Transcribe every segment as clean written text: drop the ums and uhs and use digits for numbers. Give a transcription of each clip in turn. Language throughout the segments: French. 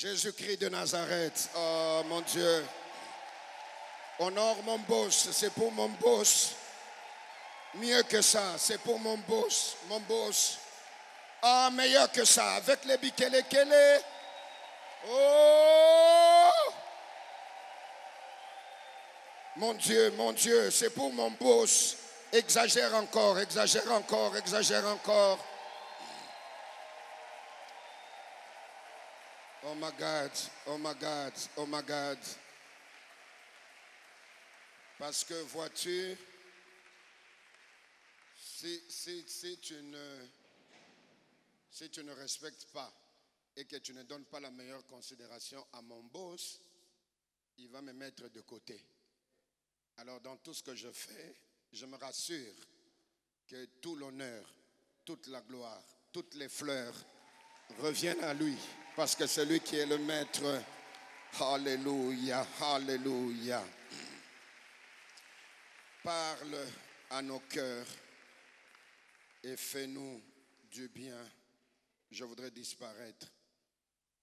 Jésus-Christ de Nazareth. Oh mon Dieu. Honore mon boss, c'est pour mon boss. Mieux que ça, c'est pour mon boss. Mon boss. Ah, meilleur que ça, avec les bikele-kele. Oh! Mon Dieu, c'est pour mon boss. Exagère encore, exagère encore, exagère encore. Oh my God, oh my God, oh my God. Parce que vois-tu, si tu ne respectes pas et que tu ne donnes pas la meilleure considération à mon boss, il va me mettre de côté. Alors dans tout ce que je fais, je me rassure que tout l'honneur, toute la gloire, toutes les fleurs reviennent à lui. Parce que c'est lui qui est le maître. Alléluia, alléluia. Parle à nos cœurs et fais-nous du bien. Je voudrais disparaître,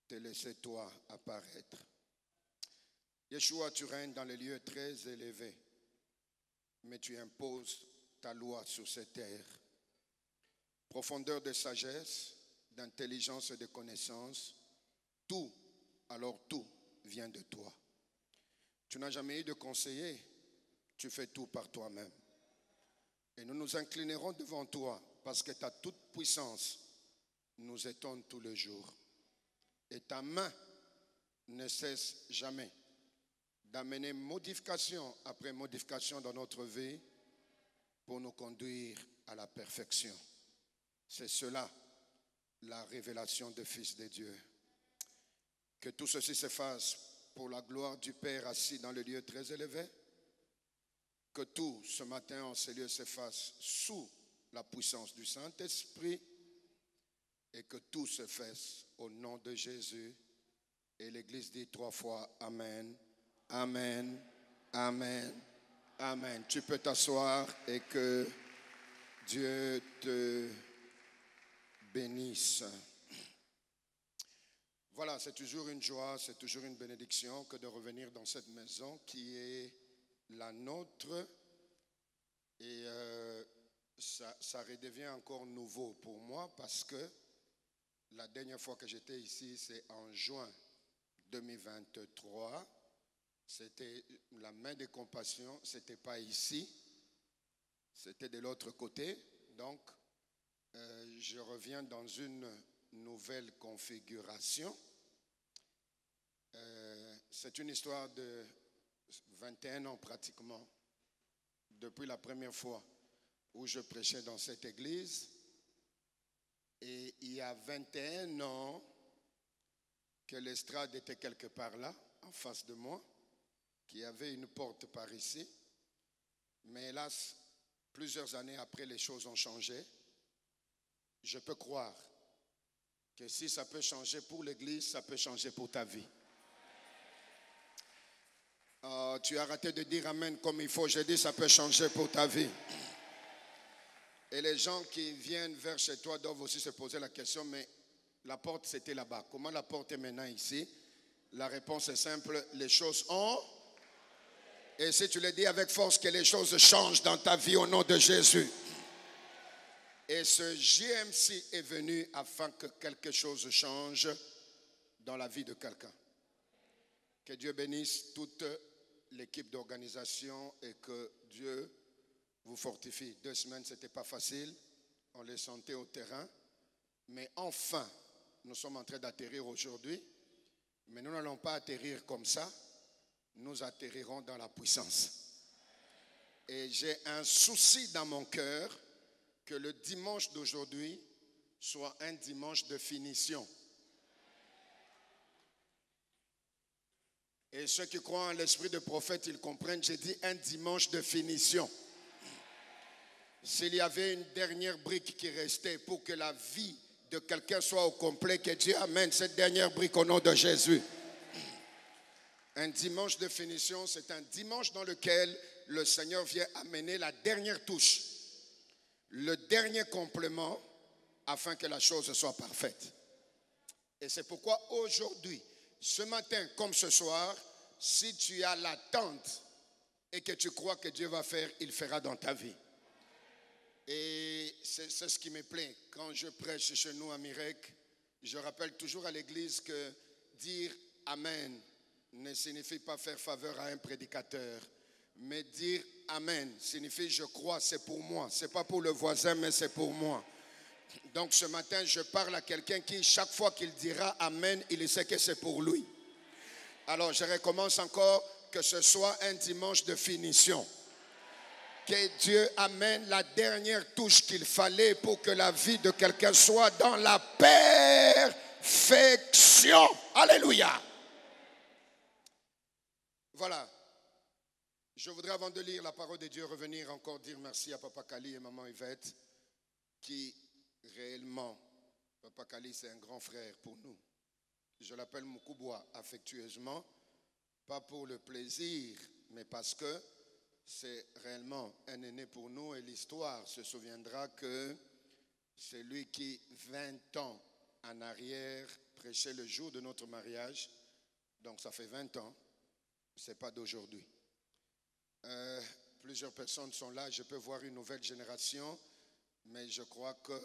te laisser toi apparaître. Yeshua, tu règnes dans les lieux très élevés, mais tu imposes ta loi sur cette terre. Profondeur de sagesse, d'intelligence et de connaissance, tout, alors tout vient de toi. Tu n'as jamais eu de conseiller, tu fais tout par toi-même. Et nous nous inclinerons devant toi parce que ta toute puissance nous étonne tous les jours. Et ta main ne cesse jamais d'amener modification après modification dans notre vie pour nous conduire à la perfection. C'est cela, la révélation des fils de Dieu. Que tout ceci se fasse pour la gloire du Père assis dans le lieu très élevé. Que tout ce matin en ces lieux se fasse sous la puissance du Saint-Esprit. Et que tout se fasse au nom de Jésus. Et l'Église dit 3 fois Amen, Amen, Amen, Amen. Tu peux t'asseoir et que Dieu te bénisse. Voilà, c'est toujours une joie, c'est toujours une bénédiction que de revenir dans cette maison qui est la nôtre. Et ça redevient encore nouveau pour moi parce que la dernière fois que j'étais ici, c'est en juin 2023. C'était la main de compassion, ce n'était pas ici, c'était de l'autre côté. Donc, je reviens dans une nouvelle configuration. C'est une histoire de 21 ans pratiquement, depuis la première fois où je prêchais dans cette église. Et il y a 21 ans que l'estrade était quelque part là, en face de moi, qu'il y avait une porte par ici. Mais hélas, plusieurs années après, les choses ont changé. Je peux croire que si ça peut changer pour l'église, ça peut changer pour ta vie. Tu as raté de dire Amen comme il faut. Je dis ça peut changer pour ta vie. Et les gens qui viennent vers chez toi doivent aussi se poser la question, mais la porte c'était là-bas. Comment la porte est maintenant ici? La réponse est simple, les choses ont. Et si tu le dis avec force, que les choses changent dans ta vie au nom de Jésus. Et ce JMC est venu afin que quelque chose change dans la vie de quelqu'un. Que Dieu bénisse toute l'équipe d'organisation et que Dieu vous fortifie. 2 semaines, ce n'était pas facile. On les sentait au terrain. Mais enfin, nous sommes en train d'atterrir aujourd'hui. Mais nous n'allons pas atterrir comme ça. Nous atterrirons dans la puissance. Et j'ai un souci dans mon cœur que le dimanche d'aujourd'hui soit un dimanche de finition. Et ceux qui croient en l'esprit de prophète, ils comprennent, j'ai dit un dimanche de finition. S'il y avait une dernière brique qui restait pour que la vie de quelqu'un soit au complet, que Dieu amène cette dernière brique au nom de Jésus. Un dimanche de finition, c'est un dimanche dans lequel le Seigneur vient amener la dernière touche, le dernier complément, afin que la chose soit parfaite. Et c'est pourquoi aujourd'hui, Ce matin comme ce soir, si tu as l'attente et que tu crois que Dieu va faire, il fera dans ta vie. Et c'est ce qui me plaît. Quand je prêche chez nous à Mirek, je rappelle toujours à l'église que dire Amen ne signifie pas faire faveur à un prédicateur. Mais dire Amen signifie je crois, c'est pour moi. Ce n'est pas pour le voisin, mais c'est pour moi. Donc ce matin, je parle à quelqu'un qui, chaque fois qu'il dira Amen, il sait que c'est pour lui. Alors je recommence encore, que ce soit un dimanche de finition. Que Dieu amène la dernière touche qu'il fallait pour que la vie de quelqu'un soit dans la perfection. Alléluia. Voilà. Je voudrais, avant de lire la parole de Dieu, revenir encore dire merci à Papa Kali et Maman Yvette, qui réellement, Papa Kali, c'est un grand frère pour nous. Je l'appelle Moukouboua affectueusement, pas pour le plaisir, mais parce que c'est réellement un aîné pour nous et l'histoire se souviendra que c'est lui qui, 20 ans en arrière, prêchait le jour de notre mariage. Donc ça fait 20 ans, ce n'est pas d'aujourd'hui. Plusieurs personnes sont là, je peux voir une nouvelle génération, mais je crois que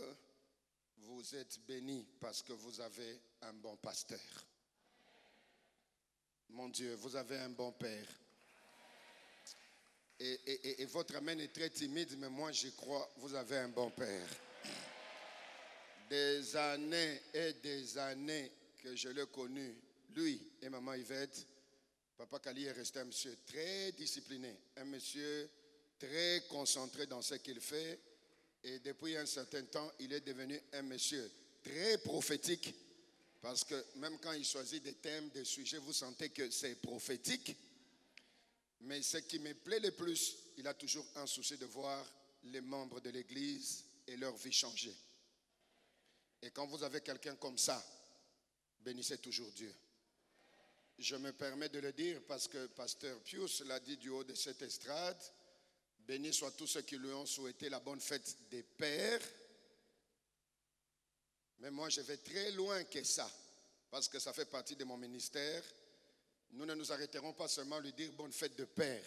vous êtes bénis parce que vous avez un bon pasteur. Mon Dieu, vous avez un bon père. Et votre amen est très timide, mais moi j'y crois, vous avez un bon père. Des années et des années que je l'ai connu, lui et Maman Yvette, Papa Kali est resté un monsieur très discipliné, un monsieur très concentré dans ce qu'il fait. Et depuis un certain temps, il est devenu un monsieur très prophétique. Parce que même quand il choisit des thèmes, des sujets, vous sentez que c'est prophétique. Mais ce qui me plaît le plus, il a toujours un souci de voir les membres de l'église et leur vie changer. Et quand vous avez quelqu'un comme ça, bénissez toujours Dieu. Je me permets de le dire parce que Pasteur Pius l'a dit du haut de cette estrade. Bénis soient tous ceux qui lui ont souhaité la bonne fête des pères. Mais moi, je vais très loin que ça, parce que ça fait partie de mon ministère. Nous ne nous arrêterons pas seulement à lui dire bonne fête de père.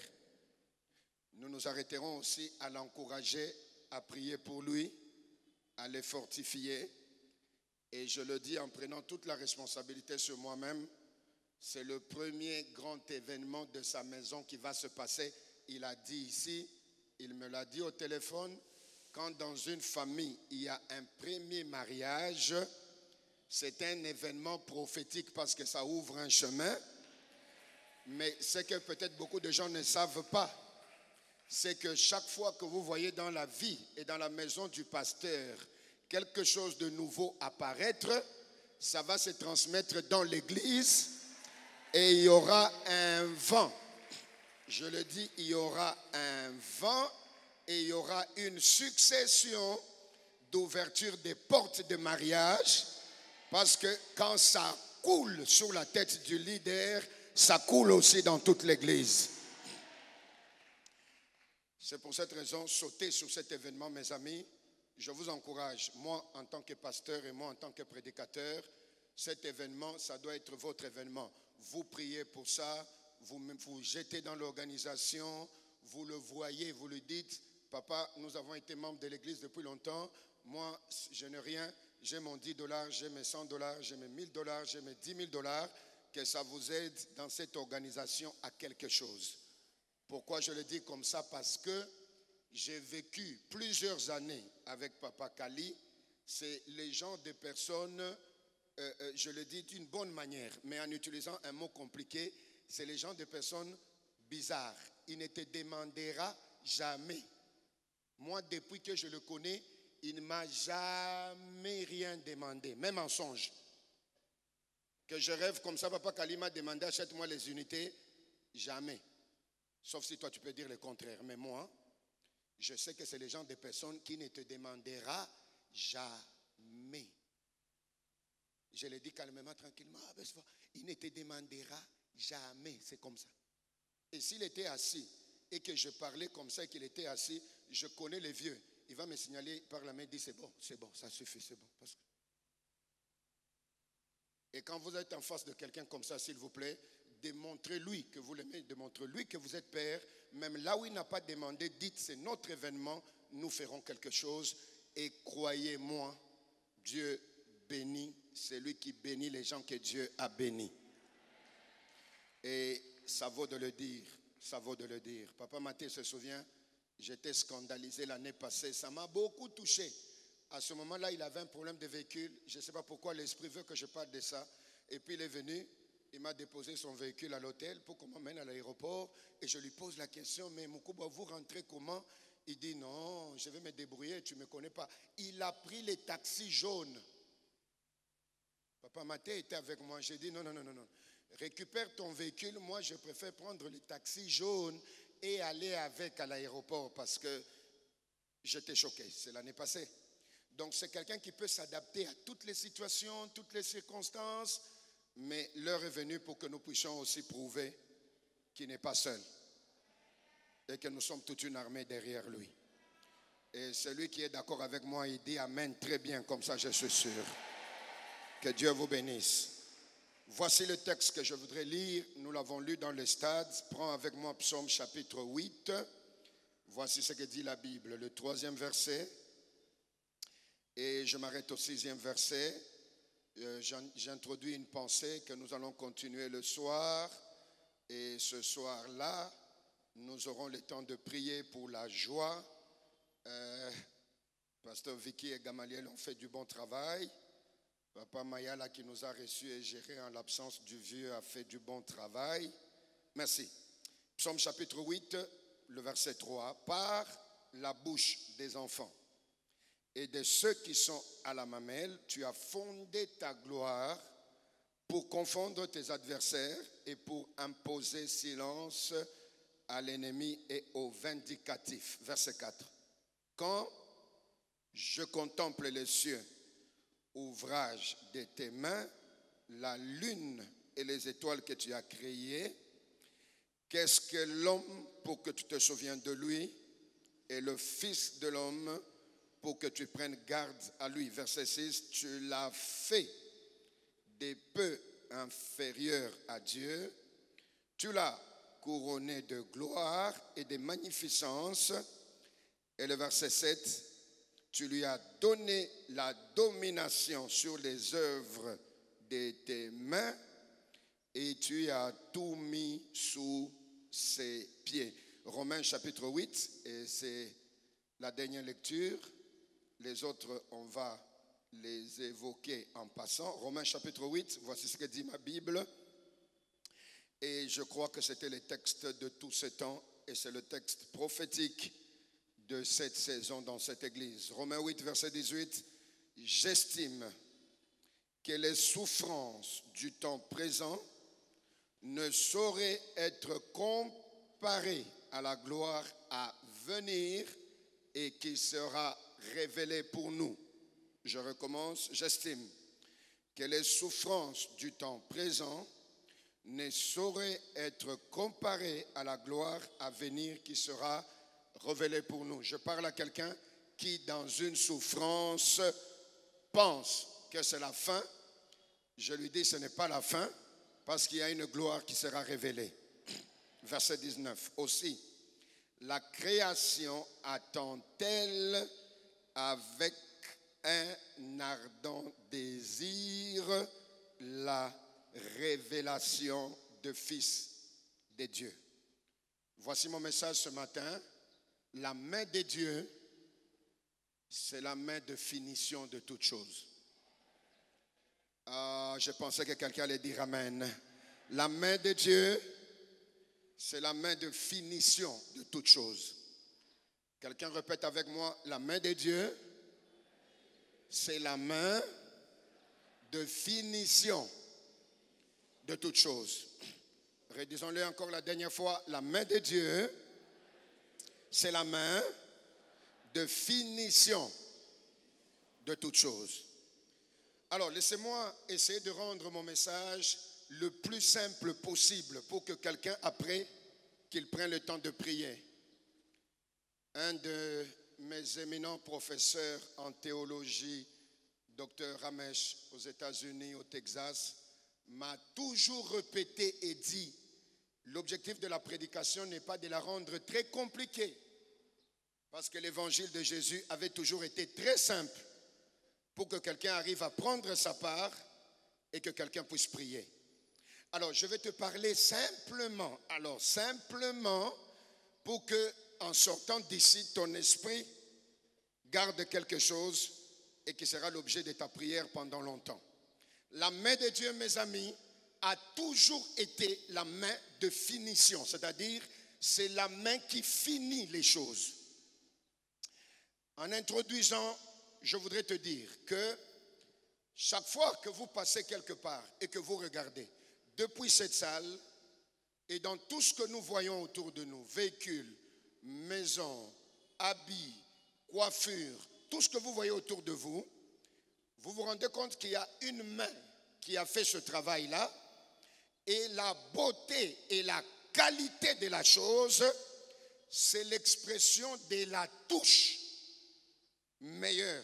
Nous nous arrêterons aussi à l'encourager, à prier pour lui, à le fortifier. Et je le dis en prenant toute la responsabilité sur moi-même. C'est le premier grand événement de sa maison qui va se passer. Il a dit ici, il me l'a dit au téléphone, quand dans une famille il y a un premier mariage, c'est un événement prophétique parce que ça ouvre un chemin. Mais ce que peut-être beaucoup de gens ne savent pas, c'est que chaque fois que vous voyez dans la vie et dans la maison du pasteur quelque chose de nouveau apparaître, ça va se transmettre dans l'église. Et il y aura un vent. Je le dis, il y aura un vent et il y aura une succession d'ouverture des portes de mariage. Parce que quand ça coule sur la tête du leader, ça coule aussi dans toute l'église. C'est pour cette raison, sautez sur cet événement, mes amis. Je vous encourage, moi en tant que pasteur et moi en tant que prédicateur, cet événement, ça doit être votre événement. Vous priez pour ça, vous jetez dans l'organisation, vous le voyez, vous lui dites, papa, nous avons été membres de l'église depuis longtemps, moi je n'ai rien, j'ai mon $10, j'ai mes $100, j'ai mes $1000, j'ai mes $10,000, que ça vous aide dans cette organisation à quelque chose. Pourquoi je le dis comme ça? Parce que j'ai vécu plusieurs années avec Papa Kali, c'est les gens des personnes... je le dis d'une bonne manière, mais en utilisant un mot compliqué, c'est les gens de personnes bizarres. Il ne te demandera jamais. Moi, depuis que je le connais, il ne m'a jamais rien demandé, même en songe. Que je rêve comme ça, Papa Kali m'a demandé, achète-moi les unités, jamais. Sauf si toi, tu peux dire le contraire. Mais moi, je sais que c'est les gens de personnes qui ne te demandera jamais. Je l'ai dit calmement, tranquillement. Il ne te demandera jamais. C'est comme ça. Et s'il était assis et que je parlais comme ça et qu'il était assis, je connais les vieux. Il va me signaler par la main, il dit c'est bon, ça suffit, c'est bon. Parce que Et quand vous êtes en face de quelqu'un comme ça, s'il vous plaît, démontrez-lui que vous l'aimez, démontrez-lui que vous êtes père. Même là où il n'a pas demandé, dites c'est notre événement, nous ferons quelque chose. Et croyez-moi, Dieu bénit, c'est lui qui bénit les gens que Dieu a bénis. Et ça vaut de le dire, ça vaut de le dire. Papa Mathé se souvient, j'étais scandalisé l'année passée, ça m'a beaucoup touché. À ce moment-là, il avait un problème de véhicule. Je ne sais pas pourquoi l'Esprit veut que je parle de ça. Et puis il est venu, il m'a déposé son véhicule à l'hôtel pour qu'on m'emmène à l'aéroport. Et je lui pose la question, mais Moukouba, vous rentrez comment? Il dit, non, je vais me débrouiller, tu ne me connais pas. Il a pris les taxis jaunes. Papa Mathé était avec moi. J'ai dit, non. Récupère ton véhicule. Moi, je préfère prendre les taxis jaunes et aller avec à l'aéroport parce que j'étais choqué. C'est l'année passée. Donc, c'est quelqu'un qui peut s'adapter à toutes les situations, toutes les circonstances, mais l'heure est venue pour que nous puissions aussi prouver qu'il n'est pas seul et que nous sommes toute une armée derrière lui. Et celui qui est d'accord avec moi, il dit Amen très bien, comme ça je suis sûr. Que Dieu vous bénisse. Voici le texte que je voudrais lire. Nous l'avons lu dans les stades. Prends avec moi Psaume chapitre 8. Voici ce que dit la Bible, le 3e verset. Et je m'arrête au 6e verset. J'introduis une pensée que nous allons continuer le soir. Et ce soir-là, nous aurons le temps de prier pour la joie. Pasteur Vicky et Gamaliel ont fait du bon travail. Papa Mayala qui nous a reçus et gérés en l'absence du vieux a fait du bon travail. Merci. Psaume chapitre 8, le verset 3. Par la bouche des enfants et de ceux qui sont à la mamelle, tu as fondé ta gloire pour confondre tes adversaires et pour imposer silence à l'ennemi et au vindicatif. Verset 4. Quand je contemple les cieux, ouvrage de tes mains, la lune et les étoiles que tu as créées, qu'est-ce que l'homme pour que tu te souviennes de lui et le Fils de l'homme pour que tu prennes garde à lui. Verset 6, tu l'as fait des peu inférieur à Dieu, tu l'as couronné de gloire et de magnificence. Et le verset 7, tu lui as donné la domination sur les œuvres de tes mains et tu as tout mis sous ses pieds. Romains chapitre 8, et c'est la dernière lecture. Les autres, on va les évoquer en passant. Romains chapitre 8, voici ce que dit ma Bible. Et je crois que c'était le texte de tout ce temps et c'est le texte prophétique de cette saison dans cette église. Romains 8, verset 18, j'estime que les souffrances du temps présent ne sauraient être comparées à la gloire à venir et qui sera révélée pour nous. Je recommence, j'estime que les souffrances du temps présent ne sauraient être comparées à la gloire à venir qui sera révélée pour nous. Je parle à quelqu'un qui, dans une souffrance, pense que c'est la fin. Je lui dis, ce n'est pas la fin, parce qu'il y a une gloire qui sera révélée. Verset 19. Aussi, la création attend-elle avec un ardent désir la révélation de Fils de Dieu. Voici mon message ce matin. La main de Dieu, c'est la main de finition de toutes choses. Je pensais que quelqu'un allait dire Amen. La main de Dieu, c'est la main de finition de toutes choses. Quelqu'un répète avec moi, la main de Dieu, c'est la main de finition de toutes choses. Redisons-le encore la dernière fois, la main de Dieu, c'est la main de finition de toutes choses. Alors, laissez-moi essayer de rendre mon message le plus simple possible pour que quelqu'un, après, qu'il prenne le temps de prier. Un de mes éminents professeurs en théologie Dr Ramesh, aux États-Unis, au Texas, m'a toujours répété et dit, l'objectif de la prédication n'est pas de la rendre très compliquée, parce que l'évangile de Jésus avait toujours été très simple pour que quelqu'un arrive à prendre sa part et que quelqu'un puisse prier. Alors, je vais te parler simplement, pour que, en sortant d'ici, ton esprit garde quelque chose et qui sera l'objet de ta prière pendant longtemps. La main de Dieu, mes amis, a toujours été la main de finition, c'est-à-dire c'est la main qui finit les choses. En introduisant, je voudrais te dire que chaque fois que vous passez quelque part et que vous regardez, depuis cette salle et dans tout ce que nous voyons autour de nous, véhicules, maisons, habits, coiffures, tout ce que vous voyez autour de vous, vous vous rendez compte qu'il y a une main qui a fait ce travail-là et la beauté et la qualité de la chose, c'est l'expression de la touche meilleure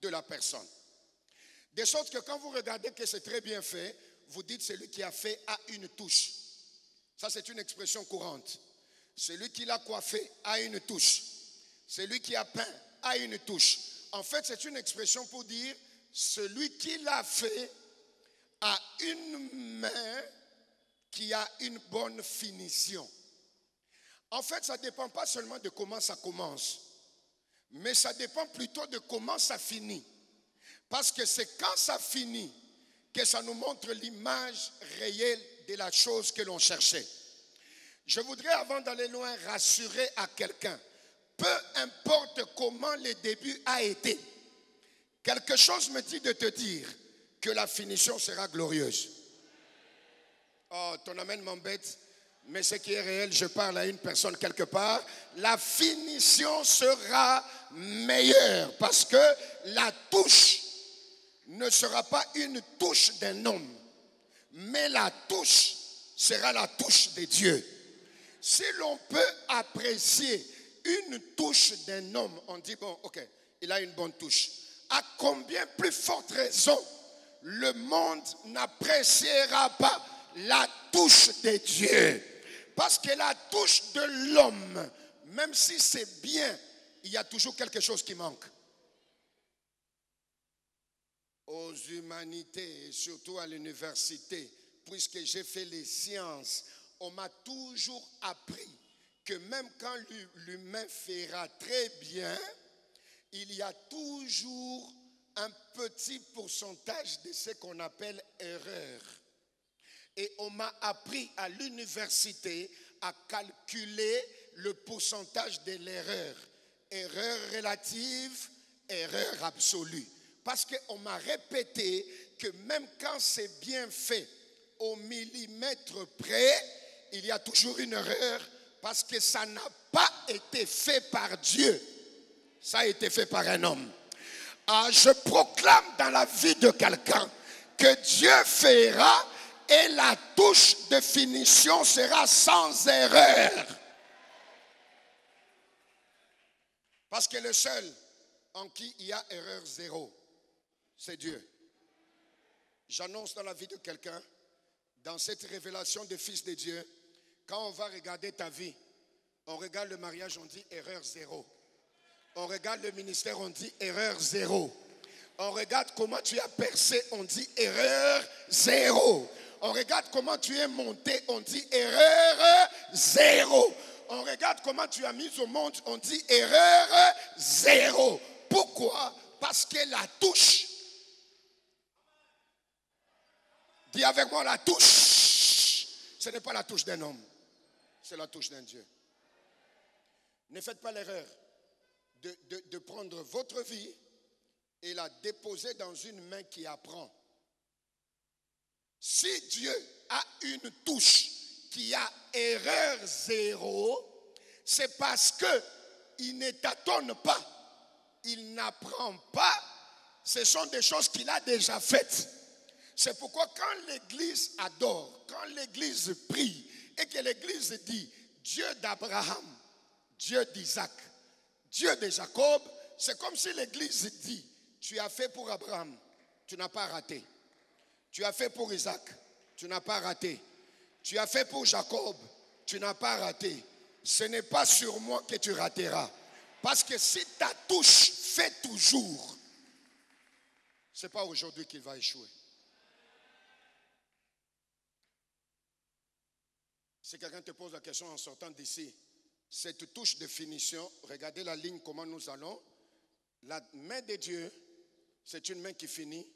de la personne. De sorte que quand vous regardez que c'est très bien fait, vous dites celui qui a fait a une touche. Ça, c'est une expression courante. Celui qui l'a coiffé a une touche. Celui qui a peint a une touche. En fait, c'est une expression pour dire celui qui l'a fait a une main qui a une bonne finition. En fait, ça ne dépend pas seulement de comment ça commence, mais ça dépend plutôt de comment ça finit. Parce que c'est quand ça finit que ça nous montre l'image réelle de la chose que l'on cherchait. Je voudrais, avant d'aller loin, rassurer à quelqu'un. Peu importe comment le début a été, quelque chose me dit de te dire que la finition sera glorieuse. Oh, ton amen m'embête, mais ce qui est réel, je parle à une personne quelque part, la finition sera meilleure parce que la touche ne sera pas une touche d'un homme, mais la touche sera la touche de Dieu. Si l'on peut apprécier une touche d'un homme, on dit bon, ok, il a une bonne touche. À combien plus forte raison le monde n'appréciera pas la touche de Dieu? Parce que la touche de l'homme, même si c'est bien, il y a toujours quelque chose qui manque. Aux humanités et surtout à l'université, puisque j'ai fait les sciences, on m'a toujours appris que même quand l'humain fera très bien, il y a toujours un petit pourcentage de ce qu'on appelle erreur. Et on m'a appris à l'université à calculer le pourcentage de l'erreur. Erreur relative, erreur absolue. Parce qu'on m'a répété que même quand c'est bien fait au millimètre près, il y a toujours une erreur parce que ça n'a pas été fait par Dieu. Ça a été fait par un homme. Je proclame dans la vie de quelqu'un que Dieu fera et la touche de finition sera sans erreur. Parce que le seul en qui il y a erreur zéro, c'est Dieu. J'annonce dans la vie de quelqu'un, dans cette révélation de fils de Dieu, quand on va regarder ta vie, on regarde le mariage, on dit erreur zéro. On regarde le ministère, on dit erreur zéro. On regarde comment tu as percé, on dit erreur zéro. On regarde comment tu es monté, on dit erreur zéro. On regarde comment tu as mis au monde, on dit erreur zéro. Pourquoi? Parce que la touche, dis avec moi la touche, ce n'est pas la touche d'un homme, c'est la touche d'un Dieu. Ne faites pas l'erreur de prendre votre vie et la déposer dans une main qui apprend. Si Dieu a une touche qui a erreur zéro, c'est parce qu'il ne tâtonne pas, il n'apprend pas, ce sont des choses qu'il a déjà faites. C'est pourquoi quand l'Église adore, quand l'Église prie et que l'Église dit Dieu d'Abraham, Dieu d'Isaac, Dieu de Jacob, c'est comme si l'Église dit tu as fait pour Abraham, tu n'as pas raté. Tu as fait pour Isaac, tu n'as pas raté. Tu as fait pour Jacob, tu n'as pas raté. Ce n'est pas sur moi que tu rateras. Parce que si ta touche fait toujours, ce n'est pas aujourd'hui qu'il va échouer. Si quelqu'un te pose la question en sortant d'ici, cette touche de finition, regardez la ligne, comment nous allons. La main de Dieu, c'est une main qui finit,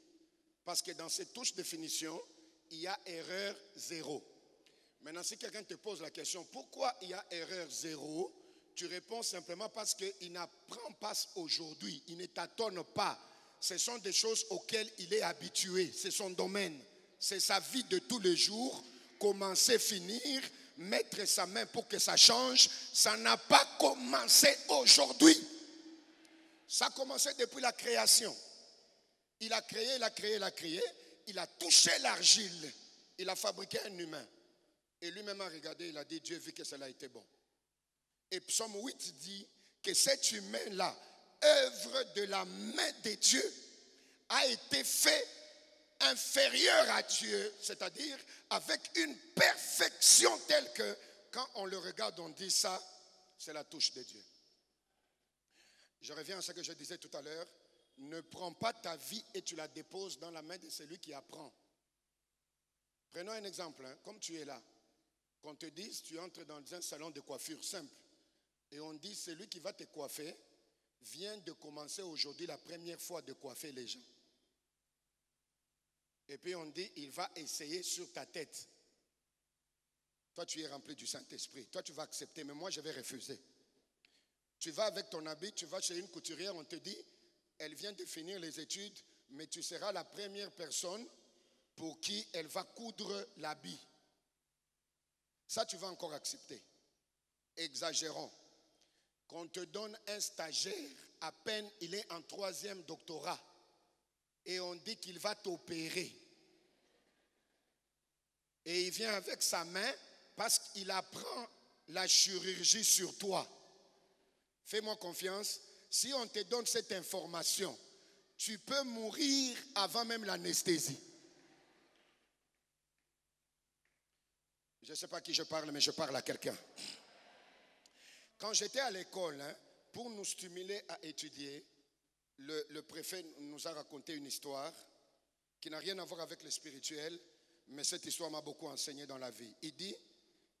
parce que dans cette touche de finition, il y a erreur zéro. Maintenant, si quelqu'un te pose la question, pourquoi il y a erreur zéro, tu réponds simplement parce qu'il n'apprend pas aujourd'hui, il ne tâtonne pas. Ce sont des choses auxquelles il est habitué, c'est son domaine, c'est sa vie de tous les jours. Commencer, finir, mettre sa main pour que ça change, ça n'a pas commencé aujourd'hui. Ça a commencé depuis la création. Il a créé, il a créé, il a créé, il a touché l'argile, il a fabriqué un humain. Et lui-même a regardé, il a dit, Dieu vit que cela a été bon. Et Psaume 8 dit que cet humain-là, œuvre de la main de Dieu, a été fait inférieur à Dieu, c'est-à-dire avec une perfection telle que quand on le regarde, on dit ça, c'est la touche de Dieu. Je reviens à ce que je disais tout à l'heure, ne prends pas ta vie et tu la déposes dans la main de celui qui apprend. Prenons un exemple, comme tu es là, qu'on te dise, tu entres dans un salon de coiffure simple, et on dit, celui qui va te coiffer vient de commencer aujourd'hui la première fois de coiffer les gens. Et puis on dit, il va essayer sur ta tête. Toi, tu es rempli du Saint-Esprit. Toi, tu vas accepter, mais moi, je vais refuser. Tu vas avec ton habit, tu vas chez une couturière, on te dit, elle vient de finir les études, mais tu seras la première personne pour qui elle va coudre l'habit. Ça, tu vas encore accepter. Exagérons. Qu'on te donne un stagiaire, à peine il est en 3e doctorat, et on dit qu'il va t'opérer. Et il vient avec sa main parce qu'il apprend la chirurgie sur toi. Fais-moi confiance, si on te donne cette information, tu peux mourir avant même l'anesthésie. Je ne sais pas à qui je parle, mais je parle à quelqu'un. Quand j'étais à l'école, pour nous stimuler à étudier, le préfet nous a raconté une histoire qui n'a rien à voir avec le spirituel, mais cette histoire m'a beaucoup enseigné dans la vie.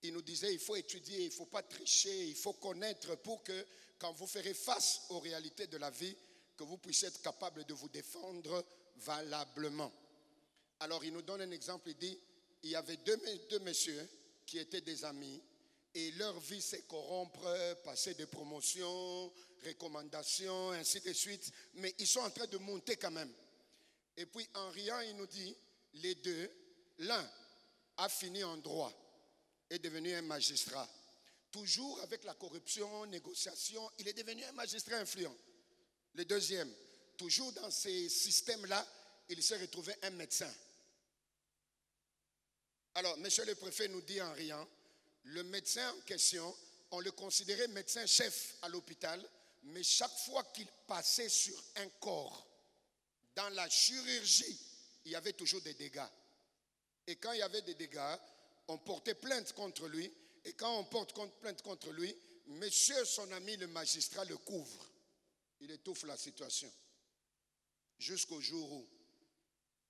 Il nous disait, il faut étudier, il ne faut pas tricher, il faut connaître pour que quand vous ferez face aux réalités de la vie, que vous puissiez être capable de vous défendre valablement. Alors il nous donne un exemple, il dit, il y avait deux messieurs qui étaient des amis, et leur vie c'est corrompre, passer des promotions, recommandations, ainsi de suite. Mais ils sont en train de monter quand même. Et puis en riant, il nous dit, les deux, l'un a fini en droit, est devenu un magistrat. Toujours avec la corruption, négociation, il est devenu un magistrat influent. Le deuxième, toujours dans ces systèmes-là, il s'est retrouvé un médecin. Alors, monsieur le préfet nous dit en riant, le médecin en question, on le considérait médecin-chef à l'hôpital, mais chaque fois qu'il passait sur un corps, dans la chirurgie, il y avait toujours des dégâts. Et quand il y avait des dégâts, on portait plainte contre lui. Et quand on porte plainte contre lui, monsieur, son ami, le magistrat, le couvre. Il étouffe la situation. Jusqu'au jour où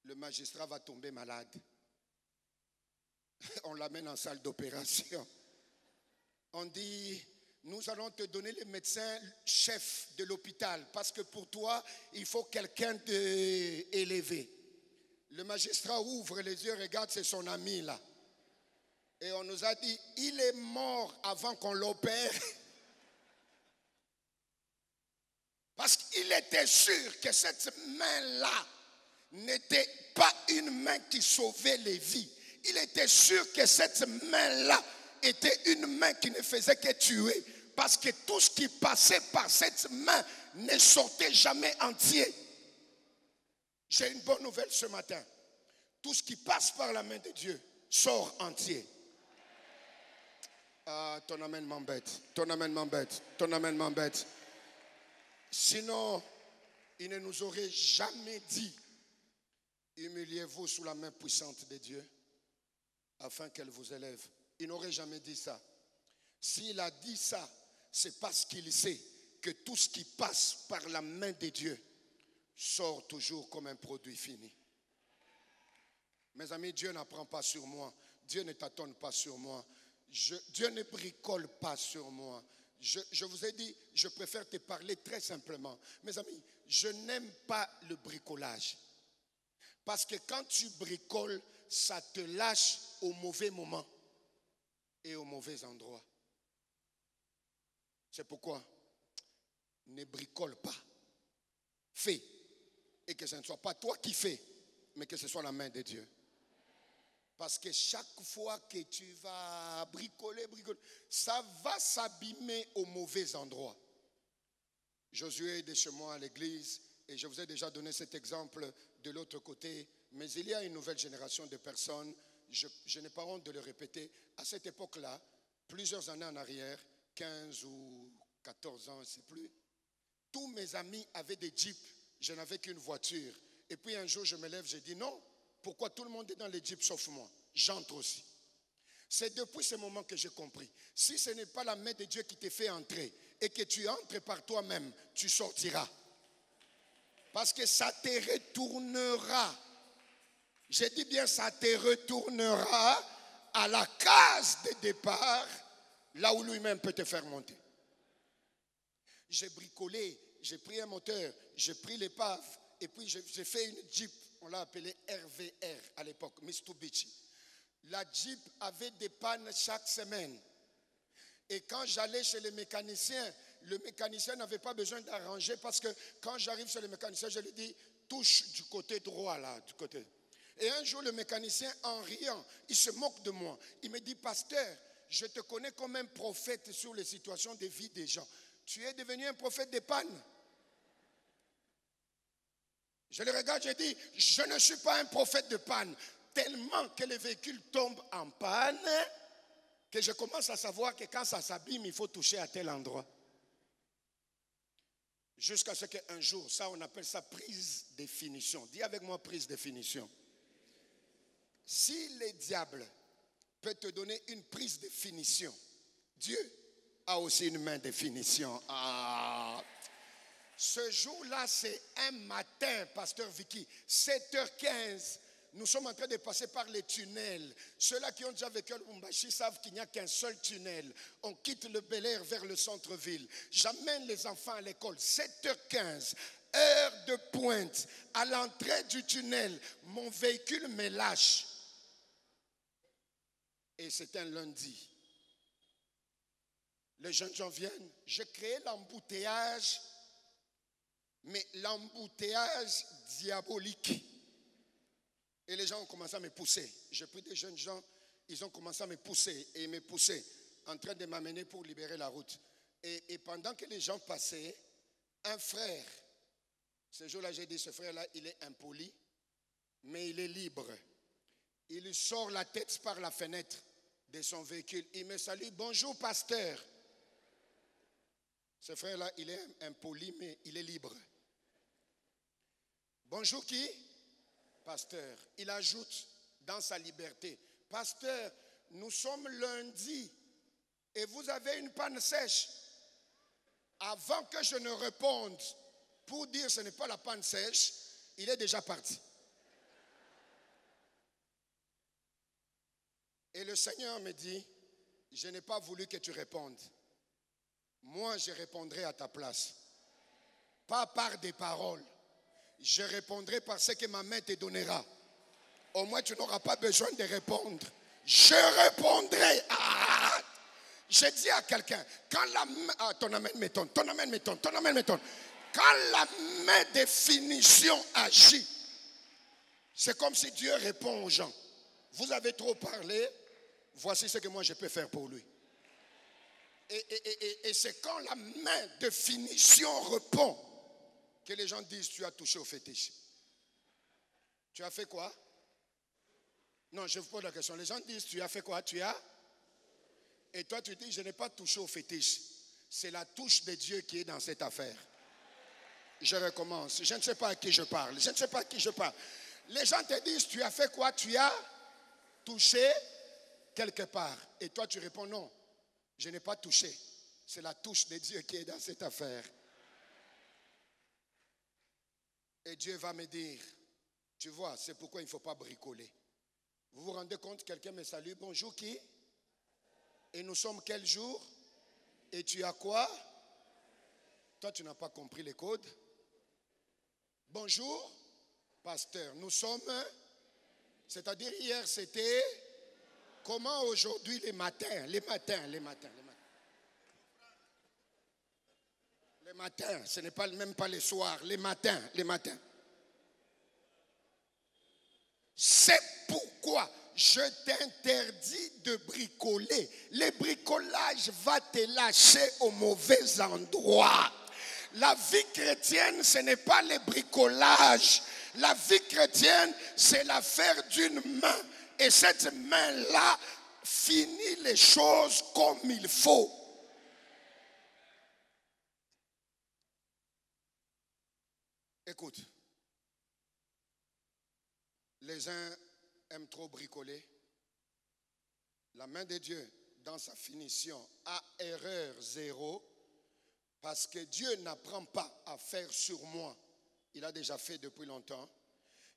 le magistrat va tomber malade. On l'amène en salle d'opération. On dit, nous allons te donner le médecin chef de l'hôpital parce que pour toi, il faut quelqu'un d'élevé. Le magistrat ouvre les yeux, regarde, c'est son ami là. Et on nous a dit, il est mort avant qu'on l'opère. Parce qu'il était sûr que cette main-là n'était pas une main qui sauvait les vies. Il était sûr que cette main-là était une main qui ne faisait que tuer. Parce que tout ce qui passait par cette main ne sortait jamais entier. J'ai une bonne nouvelle ce matin. Tout ce qui passe par la main de Dieu sort entier. Ah, ton amen m'embête. Ton amen m'embête. Ton amen m'embête. Sinon, Il ne nous aurait jamais dit, humiliez-vous sous la main puissante de Dieu, afin qu'elle vous élève. Il n'aurait jamais dit ça. S'il a dit ça, c'est parce qu'il sait que tout ce qui passe par la main de Dieu sort toujours comme un produit fini. Mes amis, Dieu n'apprend pas sur moi. Dieu ne tâtonne pas sur moi. Dieu ne bricole pas sur moi. Je vous ai dit, je préfère te parler très simplement. Mes amis, je n'aime pas le bricolage. Parce que quand tu bricoles, ça te lâche au mauvais moment et au mauvais endroit. C'est pourquoi ne bricole pas. Fais. Et que ce ne soit pas toi qui fais, mais que ce soit la main de Dieu. Parce que chaque fois que tu vas bricoler, ça va s'abîmer au mauvais endroit. Josué est de chez moi à l'église et je vous ai déjà donné cet exemple de l'autre côté. Mais il y a une nouvelle génération de personnes, je n'ai pas honte de le répéter, à cette époque-là, plusieurs années en arrière, 15 ou 14 ans, je ne sais plus, tous mes amis avaient des jeeps, je n'avais qu'une voiture. Et puis un jour, je me lève, je dis non. Pourquoi tout le monde est dans les jeeps sauf moi? J'entre aussi. C'est depuis ce moment que j'ai compris. Si ce n'est pas la main de Dieu qui te fait entrer et que tu entres par toi-même, tu sortiras. Parce que ça te retournera. Je dis bien ça te retournera à la case de départ, là où lui-même peut te faire monter. J'ai bricolé, j'ai pris un moteur, j'ai pris l'épave et puis j'ai fait une Jeep. On l'a appelée RVR à l'époque, Mitsubishi. La Jeep avait des pannes chaque semaine. Et quand j'allais chez le mécanicien n'avait pas besoin d'arranger parce que quand j'arrive chez le mécanicien, je lui dis, touche du côté droit là, du côté. Et un jour, le mécanicien, en riant, il se moque de moi. Il me dit, pasteur, je te connais comme un prophète sur les situations de vie des gens. Tu es devenu un prophète des pannes. Je le regarde, je dis, je ne suis pas un prophète de panne. Tellement que les véhicules tombent en panne, que je commence à savoir que quand ça s'abîme, il faut toucher à tel endroit. Jusqu'à ce qu'un jour, ça on appelle ça prise de finition. Dis avec moi prise de finition. Si le diable peut te donner une prise de finition, Dieu a aussi une main de finition. Ah. Ce jour-là, c'est un matin, pasteur Vicky, 7h15. Nous sommes en train de passer par les tunnels. Ceux-là qui ont déjà vécu à Lubumbashi savent qu'il n'y a qu'un seul tunnel. On quitte le Bel-Air vers le centre-ville. J'amène les enfants à l'école. 7h15, heure de pointe. À l'entrée du tunnel, mon véhicule me lâche. Et c'est un lundi. Les jeunes gens viennent. J'ai créé l'embouteillage, mais l'embouteillage diabolique. Et les gens ont commencé à me pousser. J'ai pris des jeunes gens, ils ont commencé à me pousser et me pousser, en train de m'amener pour libérer la route. Et pendant que les gens passaient, un frère, ce jour-là j'ai dit, ce frère-là, il est impoli, mais il est libre. Il sort la tête par la fenêtre de son véhicule. Il me salue, bonjour pasteur. Ce frère-là, il est impoli, mais il est libre. Bonjour qui? Pasteur. Il ajoute dans sa liberté, pasteur, nous sommes lundi et vous avez une panne sèche. Avant que je ne réponde pour dire ce n'est pas la panne sèche, il est déjà parti. Et le Seigneur me dit, je n'ai pas voulu que tu répondes. Moi, je répondrai à ta place. Pas par des paroles. Je répondrai par ce que ma main te donnera. Au moins, tu n'auras pas besoin de répondre. Je répondrai. Ah! Je dis à quelqu'un, quand la main... Ah, ton amen m'étonne, ton amen m'étonne, ton amen m'étonne. Quand la main de finition agit, c'est comme si Dieu répond aux gens. Vous avez trop parlé, voici ce que moi je peux faire pour lui. Et c'est quand la main de finition répond que les gens disent, tu as touché au fétiche. Tu as fait quoi? Non, je vous pose la question. Les gens disent, tu as fait quoi? Tu as? Et toi, tu dis, je n'ai pas touché au fétiche. C'est la touche de Dieu qui est dans cette affaire. Je recommence. Je ne sais pas à qui je parle. Je ne sais pas à qui je parle. Les gens te disent, tu as fait quoi? Tu as touché quelque part. Et toi, tu réponds, non, je n'ai pas touché. C'est la touche de Dieu qui est dans cette affaire. Et Dieu va me dire, tu vois, c'est pourquoi il ne faut pas bricoler. Vous vous rendez compte, quelqu'un me salue, bonjour qui? Et nous sommes quel jour? Et tu as quoi? Toi, tu n'as pas compris les codes. Bonjour, pasteur, nous sommes, c'est-à-dire hier c'était, comment aujourd'hui les matins, les matins, ce n'est pas, même pas les soirs, les matins. C'est pourquoi je t'interdis de bricoler. Le bricolage va te lâcher au mauvais endroit. La vie chrétienne, ce n'est pas le bricolage. La vie chrétienne, c'est l'affaire d'une main. Et cette main-là finit les choses comme il faut. Écoute, les uns aiment trop bricoler. La main de Dieu, dans sa finition, a erreur zéro, parce que Dieu n'apprend pas à faire sur moi. Il a déjà fait depuis longtemps.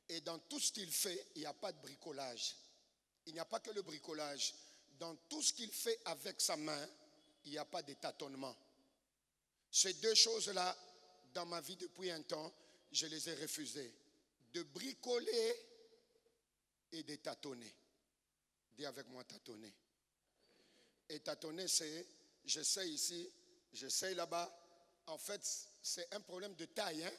Et dans tout ce qu'il fait, il n'y a pas de bricolage. Il n'y a pas que le bricolage. Dans tout ce qu'il fait avec sa main, il n'y a pas de tâtonnement. Ces deux choses-là, dans ma vie depuis un temps, je les ai refusées. De bricoler et de tâtonner. Dis avec moi tâtonner. Et tâtonner, c'est, j'essaie ici, j'essaie là-bas. En fait, c'est un problème de taille. Hein?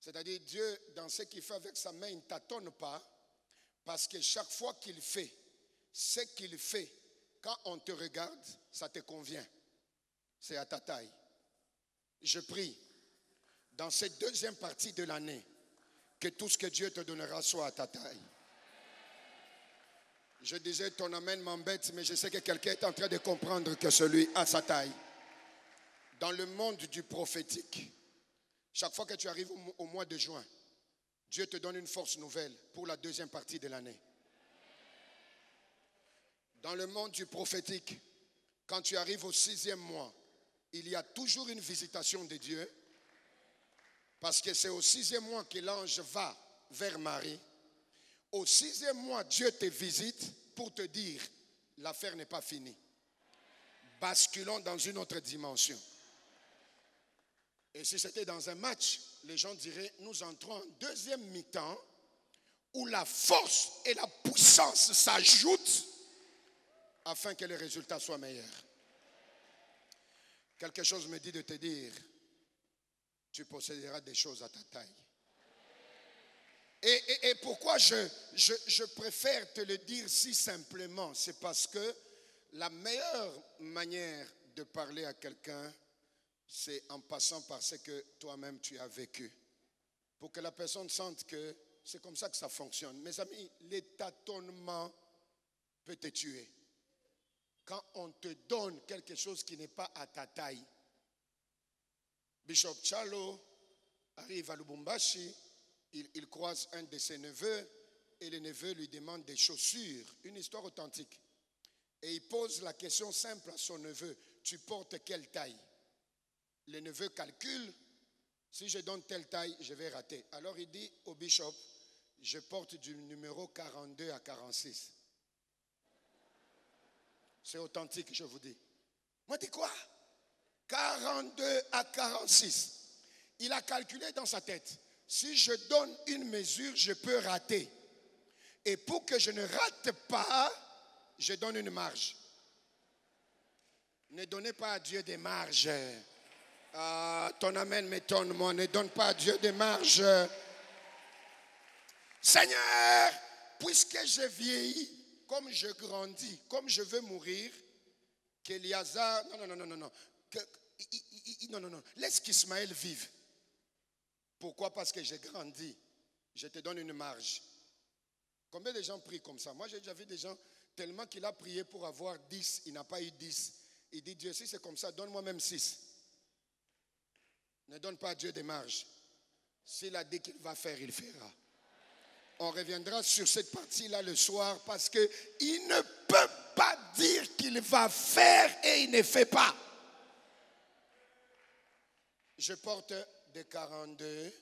C'est-à-dire, Dieu, dans ce qu'il fait avec sa main, il ne tâtonne pas. Parce que chaque fois qu'il fait, ce qu'il fait, quand on te regarde, ça te convient. C'est à ta taille. Je prie, dans cette deuxième partie de l'année, que tout ce que Dieu te donnera soit à ta taille. Je disais, ton amen m'embête, mais je sais que quelqu'un est en train de comprendre que celui a sa taille. Dans le monde du prophétique, chaque fois que tu arrives au mois de juin, Dieu te donne une force nouvelle pour la deuxième partie de l'année. Dans le monde du prophétique, quand tu arrives au 6e mois, il y a toujours une visitation de Dieu, parce que c'est au 6e mois que l'ange va vers Marie. Au 6e mois, Dieu te visite pour te dire, l'affaire n'est pas finie. Basculons dans une autre dimension. Et si c'était dans un match, les gens diraient, nous entrons en deuxième mi-temps où la force et la puissance s'ajoutent afin que les résultats soient meilleurs. Quelque chose me dit de te dire, tu posséderas des choses à ta taille. Et pourquoi je préfère te le dire si simplement, c'est parce que la meilleure manière de parler à quelqu'un, c'est en passant par ce que toi-même tu as vécu. Pour que la personne sente que c'est comme ça que ça fonctionne. Mes amis, les tâtonnements peuvent te tuer. Quand on te donne quelque chose qui n'est pas à ta taille. Bishop Chalo arrive à Lubumbashi, il croise un de ses neveux et le neveu lui demande des chaussures, une histoire authentique. Et il pose la question simple à son neveu, tu portes quelle taille? Le neveu calcule, si je donne telle taille, je vais rater. Alors il dit au bishop, je porte du numéro 42 à 46. C'est authentique, je vous dis. Moi, dis quoi? 42 à 46. Il a calculé dans sa tête. Si je donne une mesure, je peux rater. Et pour que je ne rate pas, je donne une marge. Ne donnez pas à Dieu des marges. Ton amen m'étonne, moi. Ne donne pas à Dieu des marges. Seigneur, puisque je vieillis, comme je grandis, comme je veux mourir, qu'Eliazar, non, laisse qu'Ismaël vive. Pourquoi? Parce que j'ai grandi. Je te donne une marge. Combien de gens prient comme ça? Moi, j'ai déjà vu des gens, tellement qu'il a prié pour avoir 10, il n'a pas eu 10. Il dit, Dieu, si c'est comme ça, donne-moi même 6. Ne donne pas à Dieu des marges. S'il a dit qu'il va faire, il fera. On reviendra sur cette partie-là le soir parce qu'il ne peut pas dire qu'il va faire et il ne fait pas. Je porte de 42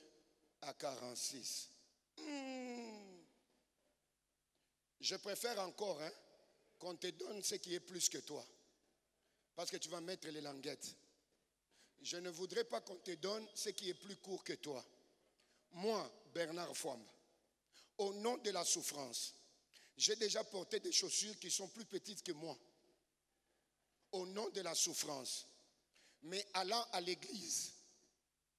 à 46. Je préfère encore qu'on te donne ce qui est plus que toi. Parce que tu vas mettre les languettes. Je ne voudrais pas qu'on te donne ce qui est plus court que toi. Moi, Bernard Fouamba, au nom de la souffrance, j'ai déjà porté des chaussures qui sont plus petites que moi. Au nom de la souffrance. Mais allant à l'église,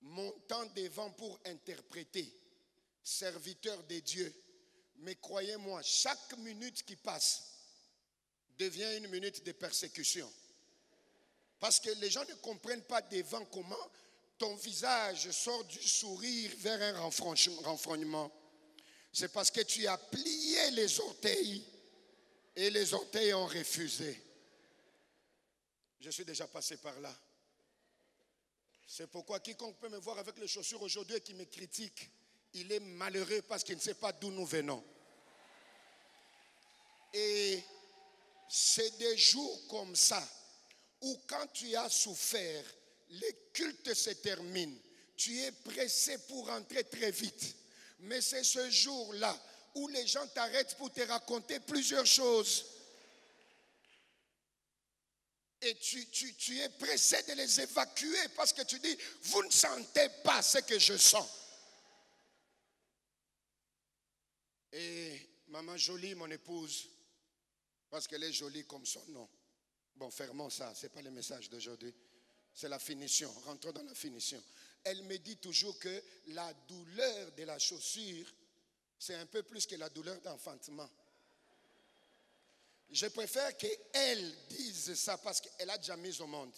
montant devant pour interpréter, serviteur de Dieu, mais croyez-moi, chaque minute qui passe devient une minute de persécution. Parce que les gens ne comprennent pas devant comment ton visage sort du sourire vers un renfrognement. C'est parce que tu as plié les orteils et les orteils ont refusé. Je suis déjà passé par là. C'est pourquoi quiconque peut me voir avec les chaussures aujourd'hui et qui me critique, il est malheureux parce qu'il ne sait pas d'où nous venons. Et c'est des jours comme ça où quand tu as souffert, le culte se termine. Tu es pressé pour rentrer très vite. Mais c'est ce jour-là où les gens t'arrêtent pour te raconter plusieurs choses. Et tu es pressé de les évacuer parce que tu dis, vous ne sentez pas ce que je sens. Et maman Jolie, mon épouse, parce qu'elle est jolie comme son nom. Bon, fermons ça, ce n'est pas le message d'aujourd'hui. C'est la finition, rentrons dans la finition. Elle me dit toujours que la douleur de la chaussure, c'est un peu plus que la douleur d'enfantement. Je préfère qu'elle dise ça parce qu'elle a déjà mis au monde.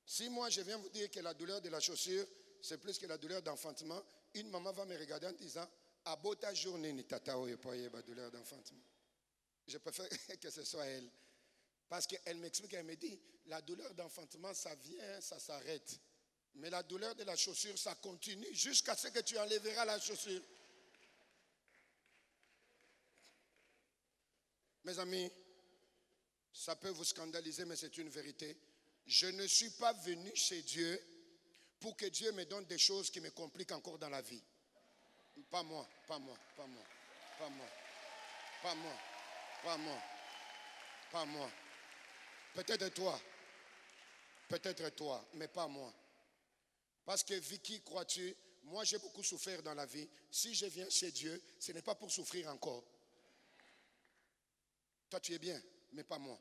Si moi je viens vous dire que la douleur de la chaussure, c'est plus que la douleur d'enfantement, une maman va me regarder en disant, à ta journée, ni tata ou la douleur d'enfantement. Je préfère que ce soit elle. Parce qu'elle m'explique, elle me dit, la douleur d'enfantement, ça vient, ça s'arrête. Mais la douleur de la chaussure, ça continue jusqu'à ce que tu enlèveras la chaussure. Mes amis, ça peut vous scandaliser, mais c'est une vérité. Je ne suis pas venu chez Dieu pour que Dieu me donne des choses qui me compliquent encore dans la vie. Pas moi, pas moi, pas moi, pas moi, pas moi, pas moi, pas moi. Peut-être toi, mais pas moi. Parce que Vicky, crois-tu, moi j'ai beaucoup souffert dans la vie. Si je viens chez Dieu, ce n'est pas pour souffrir encore. Toi tu es bien, mais pas moi.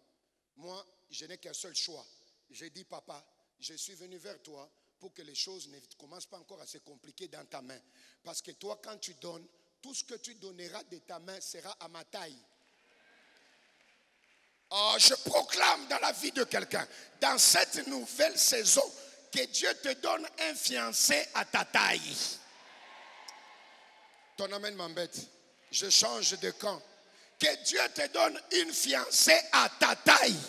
Moi, je n'ai qu'un seul choix. J'ai dit, papa, je suis venu vers toi pour que les choses ne commencent pas encore à se compliquer dans ta main. Parce que toi, quand tu donnes, tout ce que tu donneras de ta main sera à ma taille. Oh, je proclame dans la vie de quelqu'un, dans cette nouvelle saison, que Dieu te donne un fiancé à ta taille. Ton amen m'embête. Je change de camp. Que Dieu te donne une fiancée à ta taille.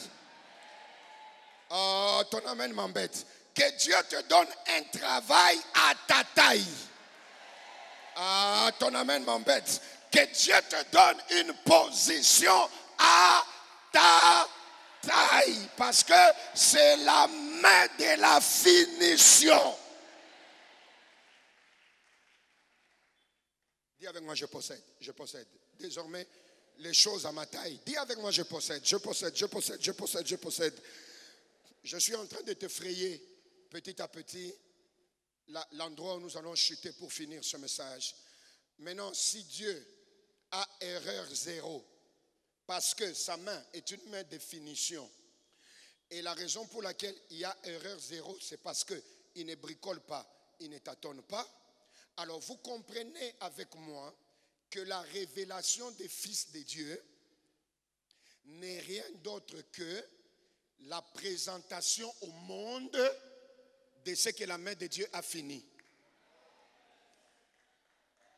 Oh, ton amen m'embête. Que Dieu te donne un travail à ta taille. Ah, ton amen m'embête. Que Dieu te donne une position à ta taille. Parce que c'est la main de la finition. Dis avec moi, je possède, je possède. Désormais, les choses à ma taille. Dis avec moi, je possède, je possède, je possède, je possède, je possède. Je suis en train de te frayer petit à petit l'endroit où nous allons chuter pour finir ce message. Maintenant, si Dieu a erreur zéro, parce que sa main est une main de finition, et la raison pour laquelle il y a erreur zéro, c'est parce qu'il ne bricole pas, il ne tâtonne pas. Alors vous comprenez avec moi que la révélation des fils de Dieu n'est rien d'autre que la présentation au monde de ce que la main de Dieu a fini.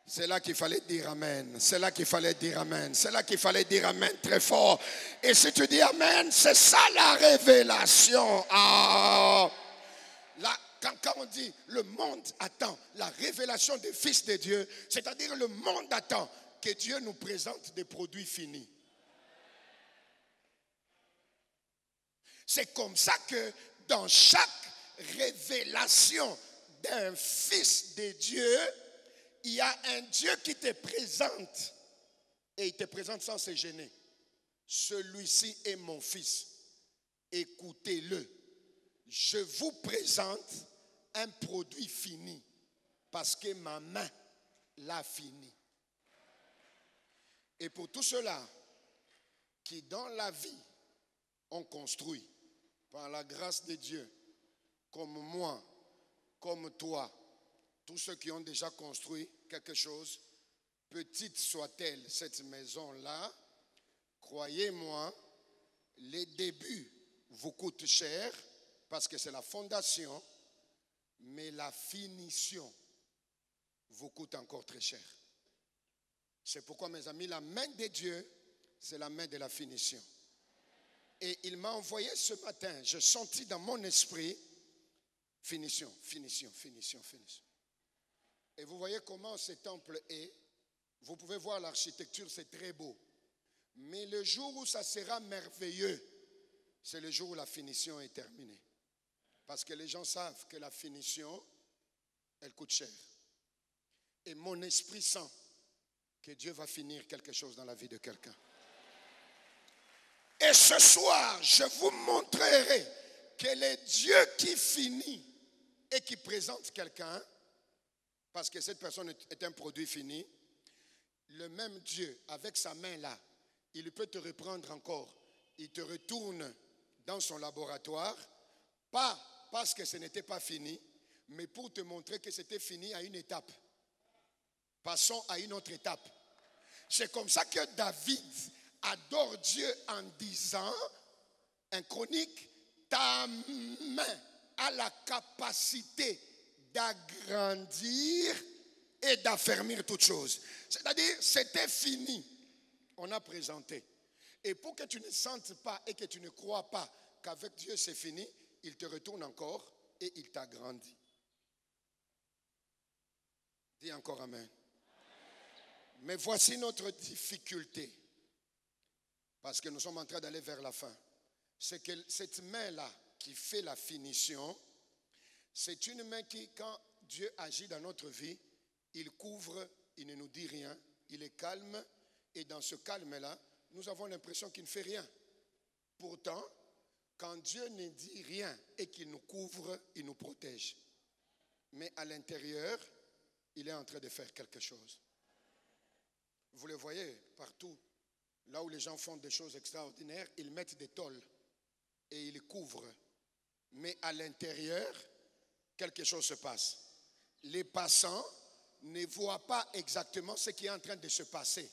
C'est là qu'il fallait dire amen. C'est là qu'il fallait dire amen. C'est là qu'il fallait dire amen très fort. Et si tu dis amen, c'est ça la révélation. Ah, quand on dit le monde attend la révélation des fils de Dieu, c'est-à-dire le monde attend que Dieu nous présente des produits finis. C'est comme ça que dans chaque révélation d'un fils de Dieu, il y a un Dieu qui te présente. Et il te présente sans se gêner. Celui-ci est mon fils. Écoutez-le. Je vous présente un produit fini. Parce que ma main l'a fini. Et pour tous ceux-là qui dans la vie ont construit par la grâce de Dieu, comme moi, comme toi, tous ceux qui ont déjà construit quelque chose, petite soit-elle cette maison-là, croyez-moi, les débuts vous coûtent cher parce que c'est la fondation, mais la finition vous coûte encore très cher. C'est pourquoi, mes amis, la main de Dieu, c'est la main de la finition. Et il m'a envoyé ce matin, je sentis dans mon esprit, finition, finition, finition, finition. Et vous voyez comment ce temple est. Vous pouvez voir l'architecture, c'est très beau. Mais le jour où ça sera merveilleux, c'est le jour où la finition est terminée. Parce que les gens savent que la finition, elle coûte cher. Et mon esprit sent que Dieu va finir quelque chose dans la vie de quelqu'un. Et ce soir, je vous montrerai que le Dieu qui finit et qui présente quelqu'un, parce que cette personne est un produit fini, le même Dieu, avec sa main là, il peut te reprendre encore. Il te retourne dans son laboratoire, pas parce que ce n'était pas fini, mais pour te montrer que c'était fini à une étape. Passons à une autre étape. C'est comme ça que David adore Dieu en disant, un chronique, ta main a la capacité d'agrandir et d'affermir toutes choses. C'est-à-dire, c'était fini. On a présenté. Et pour que tu ne sentes pas et que tu ne crois pas qu'avec Dieu c'est fini, il te retourne encore et il t'agrandit. Dis encore amen. Mais voici notre difficulté. Parce que nous sommes en train d'aller vers la fin. C'est que cette main-là qui fait la finition, c'est une main qui, quand Dieu agit dans notre vie, il couvre, il ne nous dit rien, il est calme. Et dans ce calme-là, nous avons l'impression qu'il ne fait rien. Pourtant, quand Dieu ne dit rien et qu'il nous couvre, il nous protège. Mais à l'intérieur, il est en train de faire quelque chose. Vous le voyez partout. Là où les gens font des choses extraordinaires, ils mettent des tôles et ils couvrent. Mais à l'intérieur, quelque chose se passe. Les passants ne voient pas exactement ce qui est en train de se passer.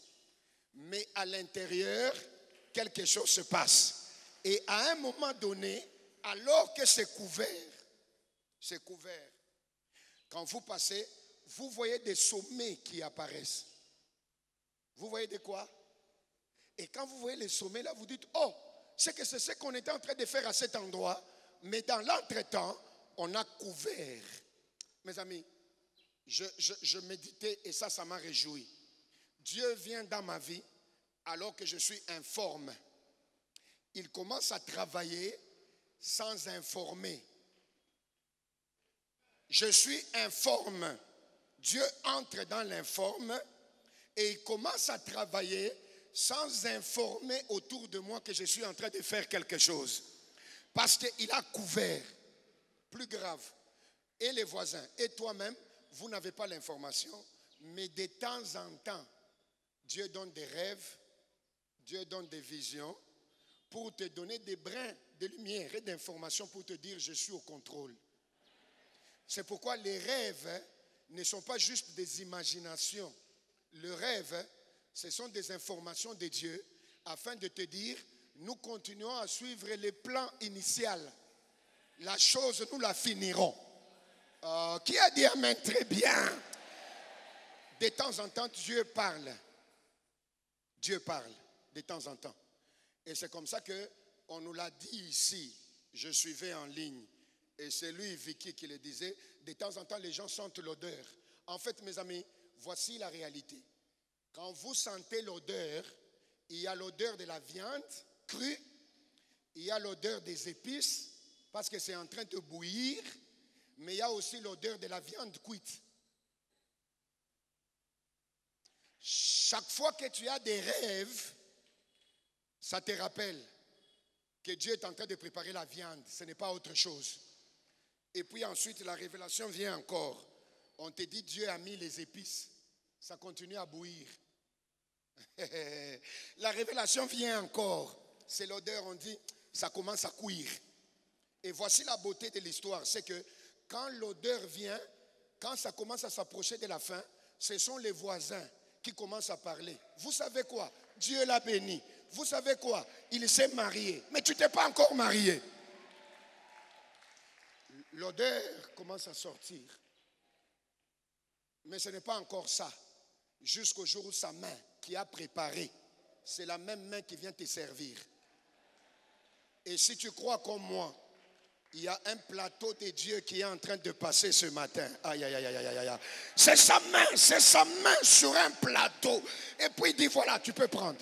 Mais à l'intérieur, quelque chose se passe. Et à un moment donné, alors que c'est couvert, quand vous passez, vous voyez des sommets qui apparaissent. Vous voyez de quoi? Et quand vous voyez les sommets là, vous dites, oh, c'est ce qu'on était en train de faire à cet endroit, mais dans l'entretemps, on a couvert. Mes amis, je méditais et ça m'a réjoui. Dieu vient dans ma vie alors que je suis informe. Il commence à travailler sans informer. Je suis informe. Dieu entre dans l'informe et il commence à travailler sans informer autour de moi que je suis en train de faire quelque chose. Parce qu'il a couvert. Plus grave. Et les voisins, et toi-même, vous n'avez pas l'information, mais de temps en temps, Dieu donne des rêves, Dieu donne des visions pour te donner des brins de lumière et d'informations pour te dire je suis au contrôle. C'est pourquoi les rêves ne sont pas juste des imaginations. Le rêve, ce sont des informations de Dieu afin de te dire nous continuons à suivre les plans initiaux. La chose, nous la finirons. Qui a dit amen? Très bien. De temps en temps, Dieu parle. Dieu parle de temps en temps. Et c'est comme ça qu'on nous l'a dit ici. Je suivais en ligne Et c'est lui, Vicky, qui le disait. De temps en temps, les gens sentent l'odeur. En fait, mes amis, voici la réalité. Quand vous sentez l'odeur, il y a l'odeur de la viande crue, il y a l'odeur des épices, parce que c'est en train de bouillir, mais il y a aussi l'odeur de la viande cuite. Chaque fois que tu as des rêves, ça te rappelle que Dieu est en train de préparer la viande, ce n'est pas autre chose. Et puis ensuite, la révélation vient encore. On te dit Dieu a mis les épices, ça continue à bouillir. La révélation vient encore, c'est l'odeur, on dit, ça commence à cuire. Et voici la beauté de l'histoire, c'est que quand l'odeur vient, quand ça commence à s'approcher de la fin, ce sont les voisins qui commencent à parler. Vous savez quoi? Dieu l'a béni. Vous savez quoi? Il s'est marié. Mais tu t'es pas encore marié. L'odeur commence à sortir. Mais ce n'est pas encore ça. Jusqu'au jour où sa main qui a préparé, c'est la même main qui vient te servir. Et si tu crois comme moi, il y a un plateau de Dieu qui est en train de passer ce matin. Aïe, aïe, aïe, aïe, aïe, aïe. C'est sa main sur un plateau. Et puis il dit, voilà, tu peux prendre.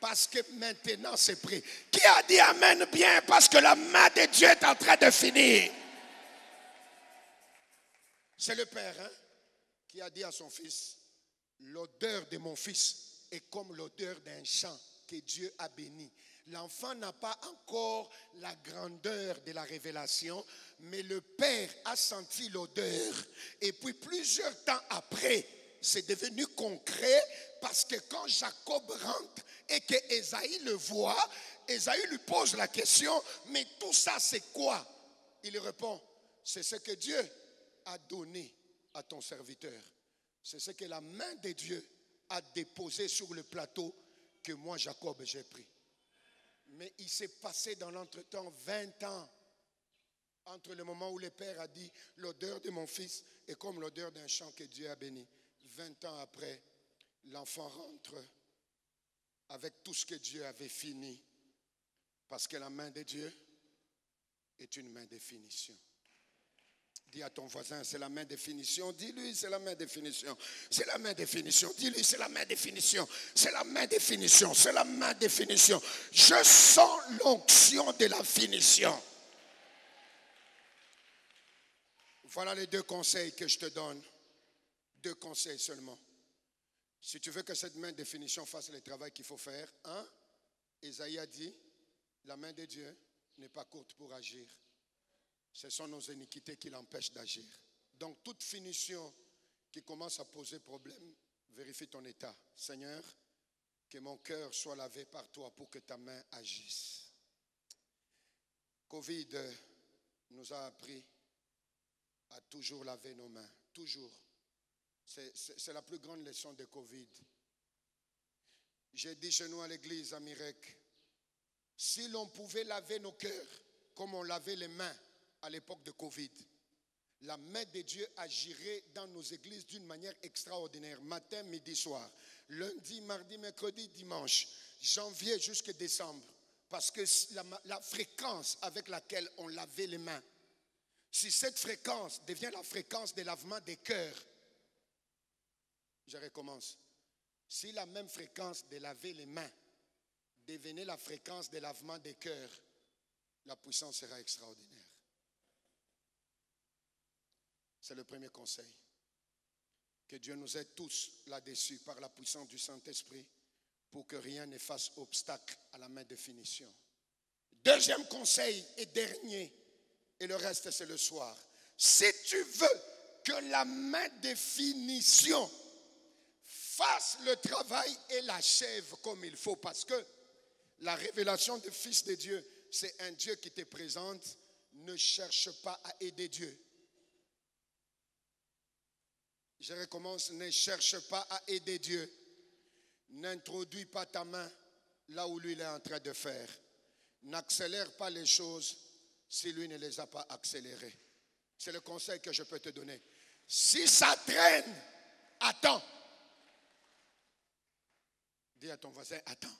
Parce que maintenant c'est prêt. Qui a dit amen bien? Parce que la main de Dieu est en train de finir. C'est le Père qui a dit à son fils, l'odeur de mon fils est comme l'odeur d'un champ que Dieu a béni. L'enfant n'a pas encore la grandeur de la révélation, mais le Père a senti l'odeur. Et puis plusieurs temps après, c'est devenu concret parce que quand Jacob rentre et que Ésaïe le voit, Ésaïe lui pose la question, mais tout ça c'est quoi? Il répond, c'est ce que Dieu a donné à ton serviteur. C'est ce que la main de Dieu a déposé sur le plateau que moi, Jacob, j'ai pris. Mais il s'est passé dans l'entretemps 20 ans entre le moment où le Père a dit l'odeur de mon fils est comme l'odeur d'un champ que Dieu a béni. 20 ans après, l'enfant rentre avec tout ce que Dieu avait fini. Parce que la main de Dieu est une main de finition. Dis à ton voisin, c'est la main de finition. Dis-lui, c'est la main de finition. C'est la main de finition. Dis-lui, c'est la main de finition. C'est la main de finition. C'est la main de finition. Je sens l'onction de la finition. Voilà les 2 conseils que je te donne. 2 conseils seulement. Si tu veux que cette main de finition fasse le travail qu'il faut faire, Ésaïe a dit, la main de Dieu n'est pas courte pour agir. Ce sont nos iniquités qui l'empêchent d'agir. Donc toute finition qui commence à poser problème, vérifie ton état. Seigneur, que mon cœur soit lavé par toi pour que ta main agisse. Covid nous a appris à toujours laver nos mains. Toujours. C'est la plus grande leçon de Covid. J'ai dit chez nous à l'église à Mirek, si l'on pouvait laver nos cœurs comme on lavait les mains à l'époque de Covid, la main de Dieu agirait dans nos églises d'une manière extraordinaire, matin, midi, soir, lundi, mardi, mercredi, dimanche, janvier jusqu'à décembre, parce que la fréquence avec laquelle on lavait les mains, si cette fréquence devient la fréquence de lavement des cœurs, je recommence, si la même fréquence de laver les mains devenait la fréquence de lavement des cœurs, la puissance sera extraordinaire. C'est le premier conseil. Que Dieu nous aide tous là-dessus par la puissance du Saint-Esprit pour que rien ne fasse obstacle à la main de finition. Deuxième conseil et dernier, et le reste c'est le soir. Si tu veux que la main de finition fasse le travail et l'achève comme il faut, parce que la révélation du Fils de Dieu, c'est un Dieu qui te présente, ne cherche pas à aider Dieu. Je recommence, ne cherche pas à aider Dieu. N'introduis pas ta main là où lui il est en train de faire. N'accélère pas les choses si lui ne les a pas accélérées. C'est le conseil que je peux te donner. Si ça traîne, attends. Dis à ton voisin, attends.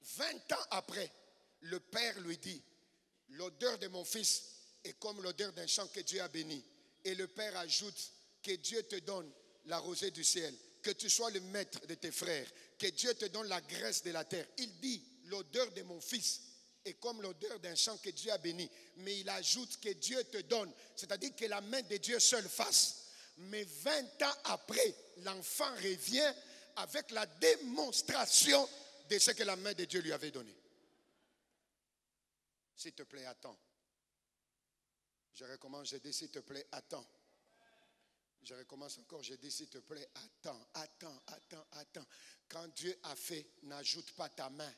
20 ans après, le Père lui dit, l'odeur de mon fils est comme l'odeur d'un champ que Dieu a béni. Et le Père ajoute que Dieu te donne la rosée du ciel, que tu sois le maître de tes frères, que Dieu te donne la graisse de la terre. Il dit, l'odeur de mon fils est comme l'odeur d'un champ que Dieu a béni. Mais il ajoute que Dieu te donne, c'est-à-dire que la main de Dieu seul fasse. Mais 20 ans après, l'enfant revient avec la démonstration de ce que la main de Dieu lui avait donné. S'il te plaît, attends. Je recommence, je dis s'il te plaît, attends. Je recommence encore, je dis s'il te plaît, attends. Quand Dieu a fait, n'ajoute pas ta main.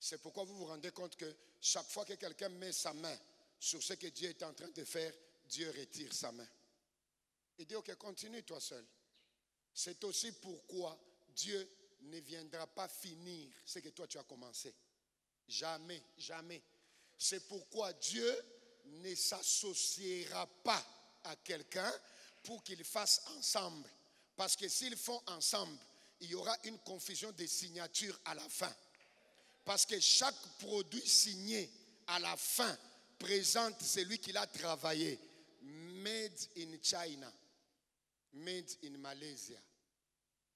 C'est pourquoi vous vous rendez compte que chaque fois que quelqu'un met sa main sur ce que Dieu est en train de faire, Dieu retire sa main. Il dit, ok, continue toi seul. C'est aussi pourquoi Dieu ne viendra pas finir ce que toi tu as commencé. Jamais, jamais. C'est pourquoi Dieu ne s'associera pas à quelqu'un pour qu'ils fassent ensemble. Parce que s'ils font ensemble, il y aura une confusion de signatures à la fin. Parce que chaque produit signé à la fin présente celui qui l'a travaillé. Made in China. Made in Malaysia.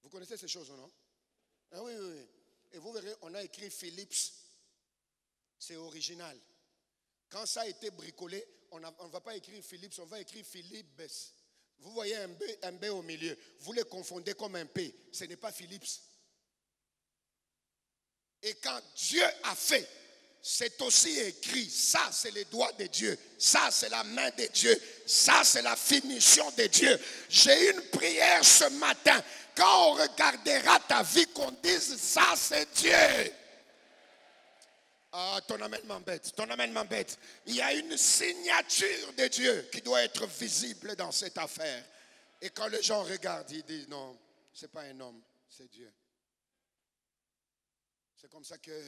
Vous connaissez ces choses, non? Ah oui. Et vous verrez, on a écrit Philips. C'est original. Quand ça a été bricolé, on ne va pas écrire Philips, on va écrire Philips. Vous voyez un B au milieu. Vous les confondez comme un P. Ce n'est pas Philips. Et quand Dieu a fait, c'est aussi écrit. Ça, c'est les doigts de Dieu. Ça, c'est la main de Dieu. Ça, c'est la finition de Dieu. J'ai une prière ce matin. Quand on regardera ta vie, qu'on dise, ça, c'est Dieu. Ah, ton amen m'embête. Il y a une signature de Dieu qui doit être visible dans cette affaire. Et quand les gens regardent, ils disent, non, ce n'est pas un homme, c'est Dieu. C'est comme ça que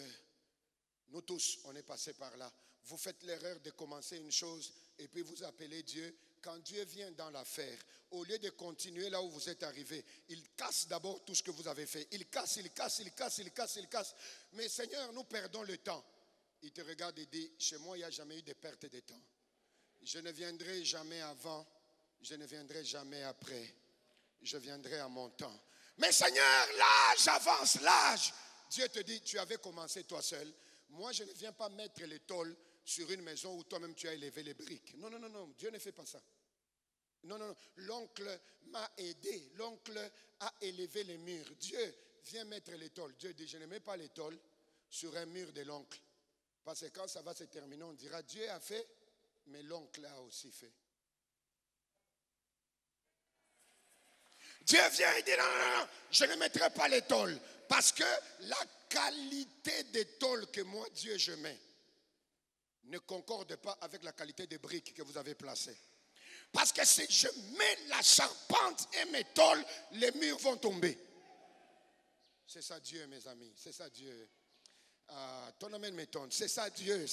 nous tous, on est passés par là. Vous faites l'erreur de commencer une chose et puis vous appelez Dieu. Quand Dieu vient dans l'affaire, au lieu de continuer là où vous êtes arrivé, il casse d'abord tout ce que vous avez fait. Il casse. Mais Seigneur, nous perdons le temps. Il te regarde et dit, chez moi, il n'y a jamais eu de perte de temps. Je ne viendrai jamais avant, je ne viendrai jamais après. Je viendrai à mon temps. Mais Seigneur, l'âge avance, l'âge. Dieu te dit, tu avais commencé toi seul. Moi, je ne viens pas mettre les tôles sur une maison où toi-même tu as élevé les briques. Non, Dieu ne fait pas ça. Non, l'oncle m'a aidé. L'oncle a élevé les murs. Dieu vient mettre les tôles. Dieu dit, je ne mets pas les tôles sur un mur de l'oncle. Parce que quand ça va se terminer, on dira, Dieu a fait, mais l'oncle a aussi fait. Dieu vient et dit, non, je ne mettrai pas les tôles. Parce que la qualité des tôles que moi, Dieu, je mets, ne concorde pas avec la qualité des briques que vous avez placées. Parce que si je mets la charpente et mes tôles, les murs vont tomber. C'est ça Dieu, mes amis, c'est ça Dieu. Ah, ton amen m'étonne, c'est ça Dieu.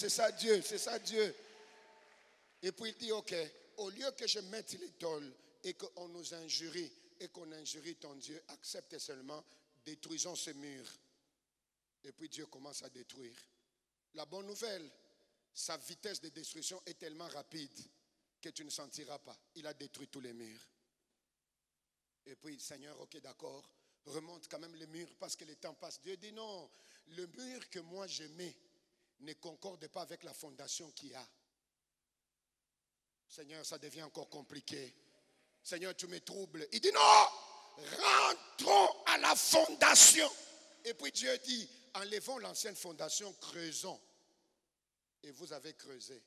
Et puis il dit, ok, au lieu que je mette les tôles et qu'on nous injurie et qu'on injurie ton Dieu, accepte seulement, détruisons ce mur. Et puis Dieu commence à détruire. La bonne nouvelle, sa vitesse de destruction est tellement rapide que tu ne sentiras pas. Il a détruit tous les murs. Et puis, Seigneur, ok, d'accord, remonte quand même les murs parce que le temps passe. Dieu dit non, le mur que moi je mets ne concorde pas avec la fondation qu'il y a. Seigneur, ça devient encore compliqué. Seigneur, tu me troubles. Il dit non, rentrons à la fondation. Et puis Dieu dit, enlevons l'ancienne fondation, creusons. Et vous avez creusé.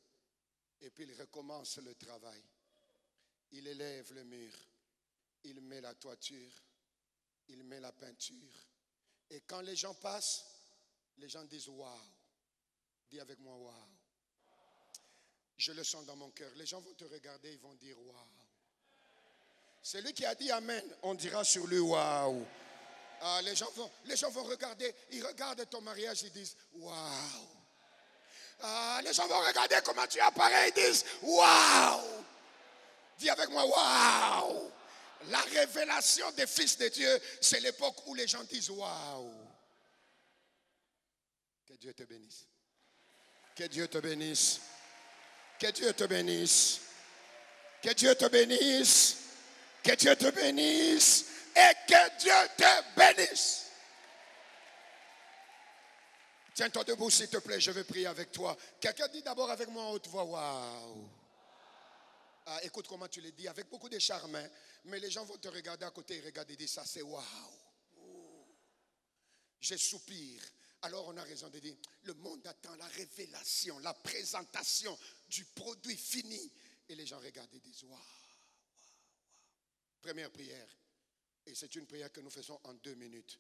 Et puis il recommence le travail. Il élève le mur. Il met la toiture. Il met la peinture. Et quand les gens passent, les gens disent waouh. Dis avec moi waouh. Je le sens dans mon cœur. Les gens vont te regarder, ils vont dire waouh. Celui qui a dit amen, on dira sur lui waouh. Ah, les gens vont regarder, ils regardent ton mariage, ils disent waouh. Ah, les gens vont regarder comment tu apparais, ils disent waouh. Dis avec moi waouh. La révélation des fils de Dieu, c'est l'époque où les gens disent waouh. Que Dieu te bénisse. Que Dieu te bénisse. Que Dieu te bénisse. Que Dieu te bénisse. Que Dieu te bénisse. Et que Dieu te bénisse. Tiens-toi debout, s'il te plaît, je vais prier avec toi. Quelqu'un dit d'abord avec moi en haute voix, waouh. Ah, écoute comment tu le dis, avec beaucoup de charme, hein, mais les gens vont te regarder à côté et regarder et dire, ça c'est waouh. Je soupire. Alors on a raison de dire, le monde attend la révélation, la présentation du produit fini. Et les gens regardent et disent, waouh, waouh, waouh. Première prière. Et c'est une prière que nous faisons en 2 minutes.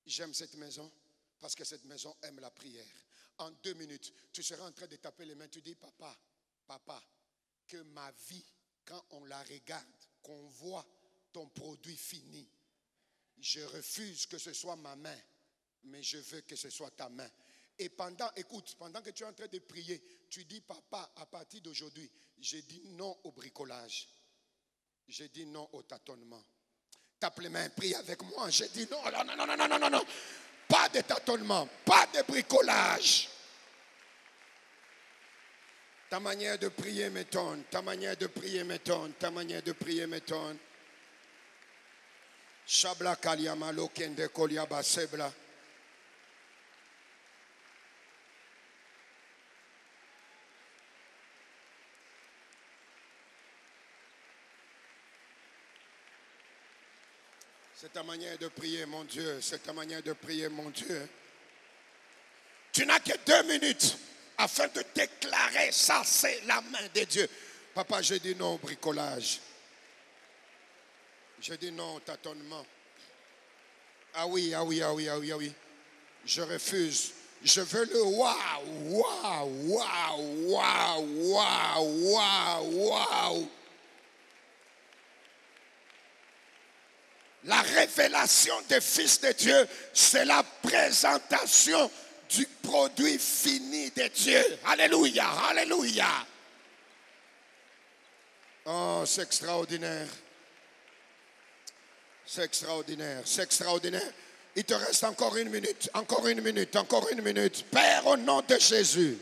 J'aime cette maison. Parce que cette maison aime la prière. En 2 minutes, tu seras en train de taper les mains. Tu dis, papa, papa, que ma vie, quand on la regarde, qu'on voit ton produit fini, je refuse que ce soit ma main, mais je veux que ce soit ta main. Et pendant que tu es en train de prier, tu dis, papa, à partir d'aujourd'hui, je dis non au bricolage. Je dis non au tâtonnement. Tape les mains, prie avec moi. Je dis non, non, non, non, non, non, non, non. Pas de tâtonnement, pas de bricolage. Ta manière de prier m'étonne, ta manière de prier m'étonne, ta manière de prier m'étonne. Shabla kaliama lokende koliaba sebla. C'est ta manière de prier, mon Dieu. C'est ta manière de prier, mon Dieu. Tu n'as que 2 minutes afin de déclarer ça, c'est la main de Dieu. Papa, je dis non au bricolage. Je dis non au tâtonnement. Ah oui, ah oui, ah oui, ah oui, ah oui. Je refuse. Je veux le waouh, waouh, waouh, waouh, waouh, waouh, waouh. La révélation des fils de Dieu, c'est la présentation du produit fini de Dieu. Alléluia, alléluia. Oh, c'est extraordinaire. C'est extraordinaire, c'est extraordinaire. Il te reste encore 1 minute, encore 1 minute, encore 1 minute. Père, au nom de Jésus.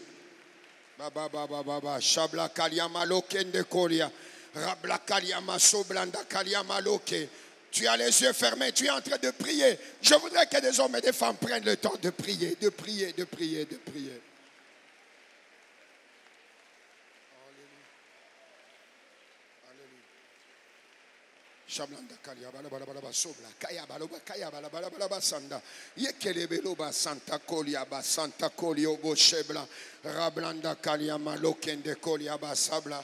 Baba, baba, baba, Shabla Kaliama Lokende Kolia, Rabla Kaliama Soblanda Kaliama Loke. Tu as les yeux fermés, tu es en train de prier. Je voudrais que des hommes et des femmes prennent le temps de prier, de prier, de prier, de prier. Shablanda Kalia Balabalaba Sobla Kaya Baloba Kaya Balabalaba Sanda Yekelebelo Santa Kolia Ba Santa Kolio Bo Shebla Rablanda Kalia Malokende Kolia Ba Sabla.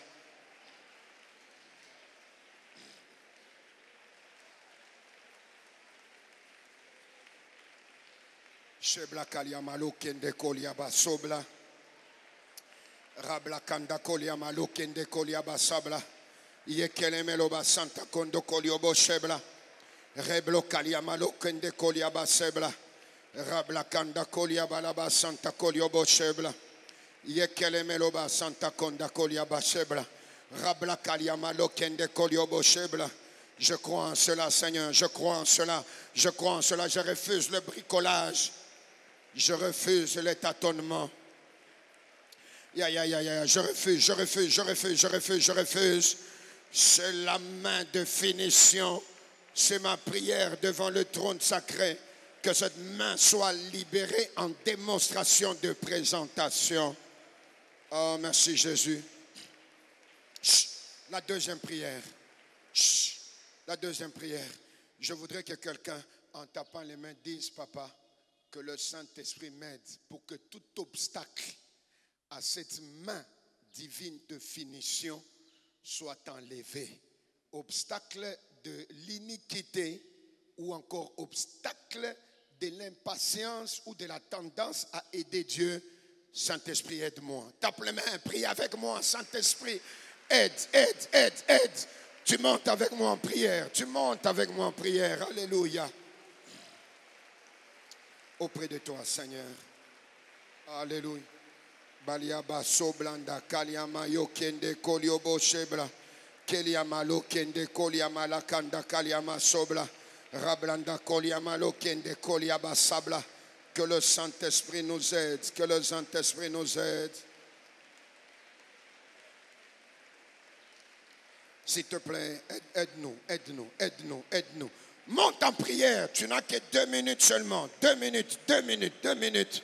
Shebla Kalia Malokende Kolia Ba Sobla Rabla Kanda Kolia Malokende Kolia Ba Sabla. Yekelemelo Santa Kondo Koliobo Shebla Reblo Kalia Malokende Koliaba Sebla Rabla Kanda Koliaba Laba Santa Koliobo Shebla Yekelemelo Santa Konda Koliaba Shebla Rabla Kalia Malokende Koliobo Shebla. Je crois en cela, Seigneur, je crois en cela, je crois en cela. Je refuse le bricolage, je refuse les tâtonnements. Je refuse, je refuse, je refuse, je refuse, je refuse. C'est la main de finition. C'est ma prière devant le trône sacré. Que cette main soit libérée en démonstration de présentation. Oh, merci Jésus. La deuxième prière. La deuxième prière. Je voudrais que quelqu'un, en tapant les mains, dise, papa, que le Saint-Esprit m'aide pour que tout obstacle à cette main divine de finition soit enlevé. Obstacle de l'iniquité ou encore obstacle de l'impatience ou de la tendance à aider Dieu. Saint-Esprit, aide-moi. Tape les mains, prie avec moi. Saint-Esprit, aide, aide, aide, aide. Tu montes avec moi en prière. Tu montes avec moi en prière. Alléluia. Auprès de toi, Seigneur. Alléluia. Baliaba soblanda kaliama yokende koliobo shebla keliama lokende koliama lakanda kaliama sobla rablanda koliama lokende koliaba sabla Que le Saint-Esprit nous aide. Que le Saint-Esprit nous aide. S'il te plaît, aide-nous, aide-nous, aide-nous, aide-nous. Monte en prière. Tu n'as que 2 minutes seulement. 2 minutes, 2 minutes, 2 minutes.